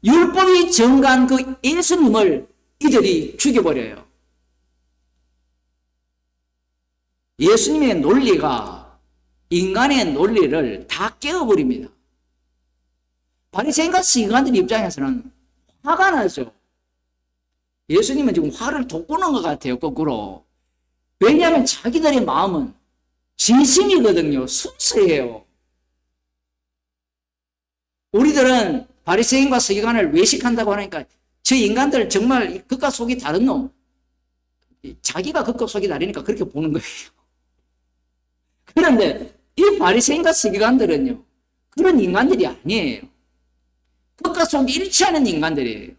율법이 증거한 그 예수님을 이들이 죽여버려요. 예수님의 논리가 인간의 논리를 다 깨어버립니다. 바리새인과 서기관들 입장에서는 화가 나죠. 예수님은 지금 화를 돋구는 것 같아요, 거꾸로. 왜냐하면 자기들의 마음은 진심이거든요. 순수해요. 우리들은 바리새인과 서기관을 외식한다고 하니까 저 인간들 정말 겉과 속이 다른 놈, 자기가 겉과 속이 다르니까 그렇게 보는 거예요. 그런데 이 바리새인과 서기관들은요, 그런 인간들이 아니에요. 겉과 속이 일치하는 인간들이에요.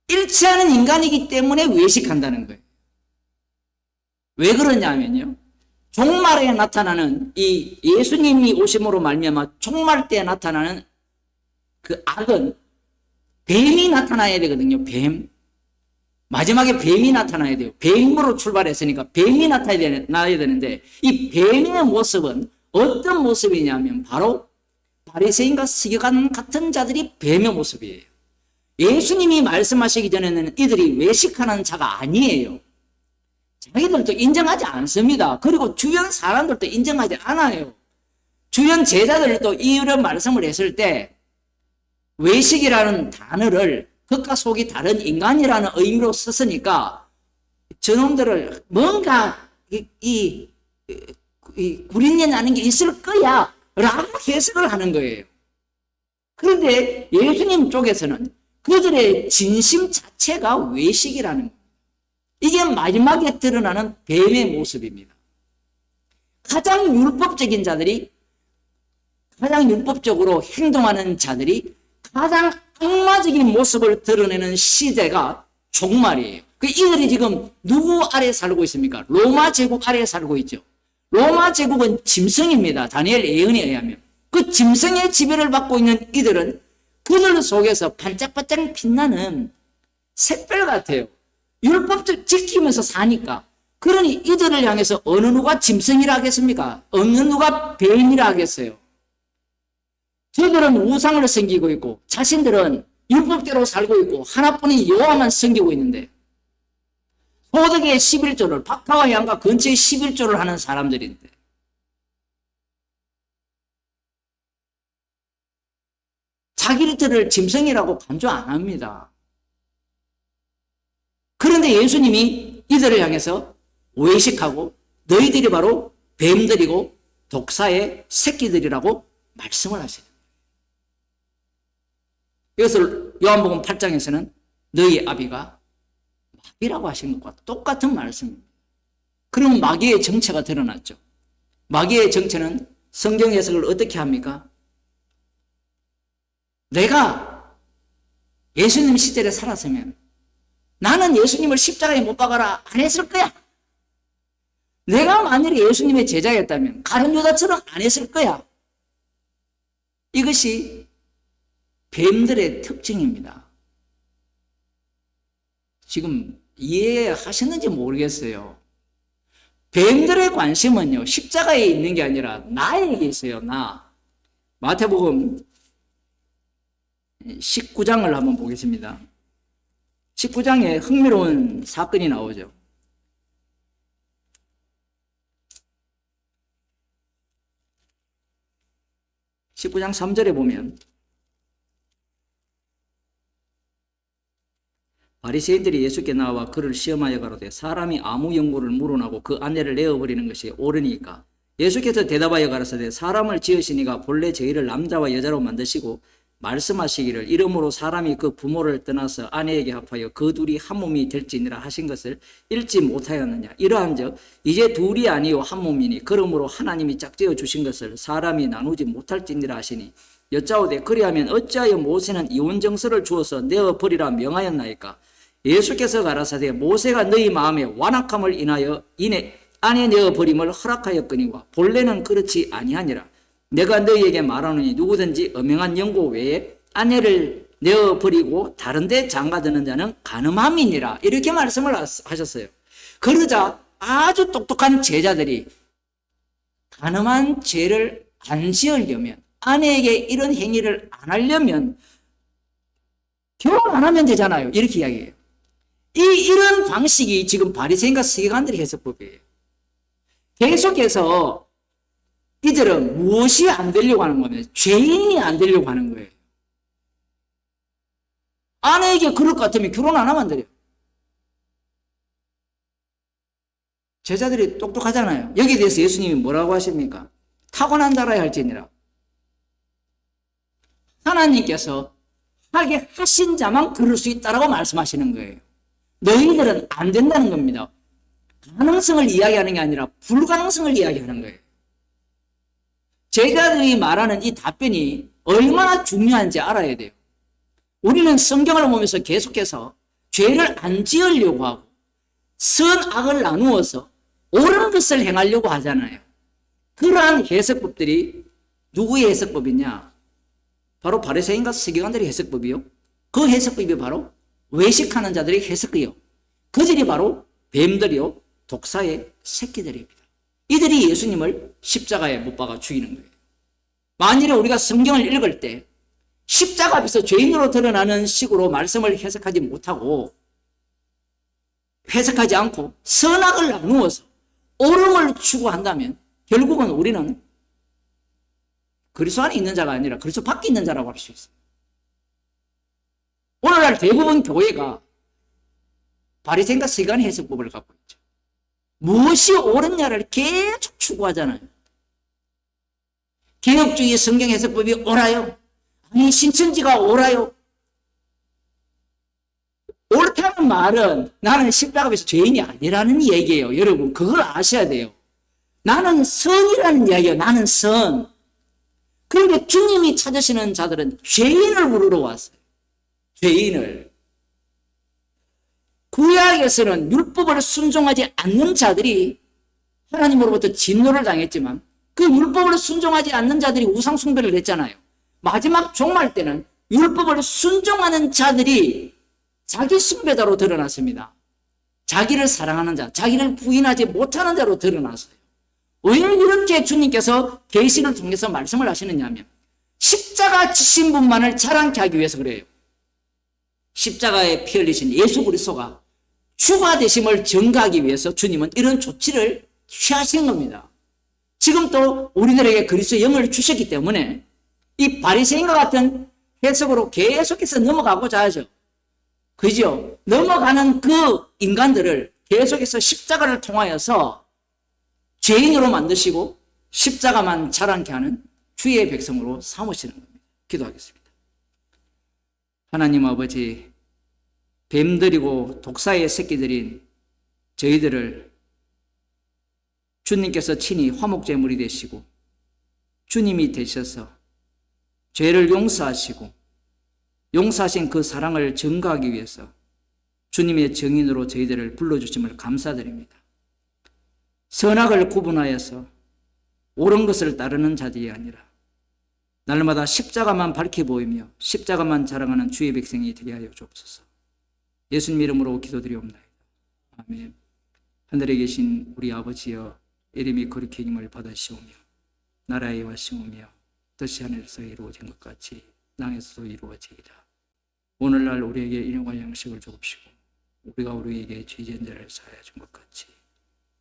일치하는 인간이기 때문에 외식한다는 거예요. 왜 그러냐면요, 종말에 나타나는 이 예수님이 오심으로 말미암아 종말 때 나타나는 그 악은 뱀이 나타나야 되거든요. 뱀. 마지막에 뱀이 나타나야 돼요. 뱀으로 출발했으니까 뱀이 나타나야 되는데, 이 뱀의 모습은 어떤 모습이냐면 바로 바리새인과 서기관 같은 자들이 뱀의 모습이에요. 예수님이 말씀하시기 전에는 이들이 외식하는 자가 아니에요. 자기들도 인정하지 않습니다. 그리고 주변 사람들도 인정하지 않아요. 주변 제자들도 이런 말씀을 했을 때 외식이라는 단어를 겉과 속이 다른 인간이라는 의미로 썼으니까 저놈들을 뭔가 구린내 나는 게 있을 거야 라고 해석을 하는 거예요. 그런데 예수님 쪽에서는 그들의 진심 자체가 외식이라는 거예요. 이게 마지막에 드러나는 뱀의 모습입니다. 가장 율법적인 자들이 가장 율법적으로 행동하는 자들이 가장 악마적인 모습을 드러내는 시대가 종말이에요. 이들이 지금 누구 아래에 살고 있습니까? 로마 제국 아래에 살고 있죠. 로마 제국은 짐승입니다. 다니엘 예언에 의하면. 그 짐승의 지배를 받고 있는 이들은 그들 속에서 반짝반짝 빛나는 샛별 같아요. 율법을 지키면서 사니까. 그러니 이들을 향해서 어느 누가 짐승이라 하겠습니까? 어느 누가 뱀이라 하겠어요? 저들은 우상을 섬기고 있고 자신들은 율법대로 살고 있고 하나뿐인 여호와만 섬기고 있는데 소득의 11조를 박하와 양과 근처의 11조를 하는 사람들인데 자기들을 짐승이라고 간주 안 합니다. 그런데 예수님이 이들을 향해서 외식하고 너희들이 바로 뱀들이고 독사의 새끼들이라고 말씀을 하시는 거예요. 이것을 요한복음 8장에서는 너희 아비가 마귀라고 하신 것과 똑같은 말씀입니다. 그럼 마귀의 정체가 드러났죠. 마귀의 정체는 성경 해석을 어떻게 합니까? 내가 예수님 시절에 살았으면 나는 예수님을 십자가에 못 박아라 안 했을 거야. 내가 만약에 예수님의 제자였다면 가룟 유다처럼 안 했을 거야. 이것이 뱀들의 특징입니다. 지금 이해하셨는지 모르겠어요. 뱀들의 관심은요, 십자가에 있는 게 아니라 나에게 있어요, 나. 마태복음 19장을 한번 보겠습니다. 19장에 흥미로운 사건이 나오죠. 19장 3절에 보면 바리새인들이 예수께 나와 그를 시험하여 가로되 사람이 아무 연고를 물어나고 그 아내를 내어버리는 것이 옳으니까 예수께서 대답하여 가라사대 사람을 지으시니가 본래 저희를 남자와 여자로 만드시고 말씀하시기를 이러므로 사람이 그 부모를 떠나서 아내에게 합하여 그 둘이 한 몸이 될지니라 하신 것을 읽지 못하였느냐. 이러한즉 이제 둘이 아니요 한 몸이니 그러므로 하나님이 짝지어 주신 것을 사람이 나누지 못할지니라 하시니 여짜오되 그리하면 어찌하여 모세는 이혼정서를 주어서 내어버리라 명하였나이까. 예수께서 가라사대 모세가 너희 마음에 완악함을 인하여 아내 내어버림을 허락하였거니와 본래는 그렇지 아니하니라. 내가 너희에게 말하노니 누구든지 엄명한 연고 외에 아내를 내어버리고 다른 데 장가드는 자는 간음함이니라. 이렇게 말씀을 하셨어요. 그러자 아주 똑똑한 제자들이 간음한 죄를 안 지으려면 아내에게 이런 행위를 안 하려면 결혼 안 하면 되잖아요. 이렇게 이야기해요. 이런 방식이 지금 바리새인과 서기관들의 해석법이에요. 계속해서 이들은 무엇이 안 되려고 하는 거냐면 죄인이 안 되려고 하는 거예요. 아내에게 그럴 것 같으면 결혼 안 하면 안 돼요. 제자들이 똑똑하잖아요. 여기에 대해서 예수님이 뭐라고 하십니까? 타고난 자라야 할지니라. 하나님께서 하게 하신 자만 그럴 수 있다라고 말씀하시는 거예요. 너희들은 안 된다는 겁니다. 가능성을 이야기하는 게 아니라 불가능성을 이야기하는 거예요. 제자들이 말하는 이 답변이 얼마나 중요한지 알아야 돼요. 우리는 성경을 보면서 계속해서 죄를 안 지으려고 하고 선악을 나누어서 옳은 것을 행하려고 하잖아요. 그러한 해석법들이 누구의 해석법이냐? 바로 바리새인과 서기관들의 해석법이요. 그 해석법이 바로 외식하는 자들의 해석이요. 그들이 바로 뱀들이요 독사의 새끼들입니다. 이들이 예수님을 십자가에 못 박아 죽이는 거예요. 만일에 우리가 성경을 읽을 때 십자가 앞에서 죄인으로 드러나는 식으로 말씀을 해석하지 못하고 해석하지 않고 선악을 나누어서 옳음을 추구한다면 결국은 우리는 그리스도 안에 있는 자가 아니라 그리스도 밖에 있는 자라고 할 수 있어요. 오늘날 대부분 교회가 바리새인과 서기관의 해석법을 갖고 있죠. 무엇이 옳으냐를 계속 추구하잖아요. 개혁주의 성경 해석법이 옳아요. 아니 신천지가 옳아요. 옳다는 말은 나는 십자가 앞에서 죄인이 아니라는 얘기예요. 여러분 그걸 아셔야 돼요. 나는 선이라는 이야기예요. 나는 선. 그런데 주님이 찾으시는 자들은 죄인을 부르러 왔어요. 죄인을. 구약에서는 율법을 순종하지 않는 자들이 하나님으로부터 진노를 당했지만 그 율법을 순종하지 않는 자들이 우상 숭배를 했잖아요. 마지막 종말 때는 율법을 순종하는 자들이 자기 숭배자로 드러났습니다. 자기를 사랑하는 자, 자기를 부인하지 못하는 자로 드러났어요. 왜 이렇게 주님께서 계시를 통해서 말씀을 하시느냐 하면 십자가 지신 분만을 자랑케 하기 위해서 그래요. 십자가에 피 흘리신 예수 그리스도가 주가 되심을 증거하기 위해서 주님은 이런 조치를 취하신 겁니다. 지금 또 우리들에게 그리스도의 영을 주셨기 때문에 이 바리새인과 같은 해석으로 계속해서 넘어가고자 하죠. 그죠? 넘어가는 그 인간들을 계속해서 십자가를 통하여서 죄인으로 만드시고 십자가만 자랑케 하는 주의 백성으로 삼으시는 겁니다. 기도하겠습니다. 하나님 아버지, 뱀들이고 독사의 새끼들인 저희들을 주님께서 친히 화목제물이 되시고 주님이 되셔서 죄를 용서하시고 용서하신 그 사랑을 증거하기 위해서 주님의 증인으로 저희들을 불러주심을 감사드립니다. 선악을 구분하여서 옳은 것을 따르는 자들이 아니라 날마다 십자가만 밝히 보이며 십자가만 자랑하는 주의 백성이 되게 하여 주옵소서. 예수님 이름으로 기도드리옵나이다. 아멘. 하늘에 계신 우리 아버지여, 이름이 거룩히 힘을 받으시오며 나라에 와시오며 뜻이 하늘에서 이루어진 것 같이 땅에서도 이루어지이다. 오늘날 우리에게 일용할 양식을 주옵시고 우리가 우리에게 죄진 자를 사하여 준 것 같이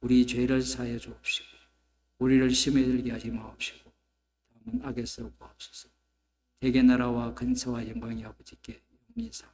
우리 죄를 사하여 주옵시고 우리를 심에 들게 하지 마옵시고 다음은 악에서 구하옵소서. 대개 나라와 근세와 영광이 아버지께 영원히 사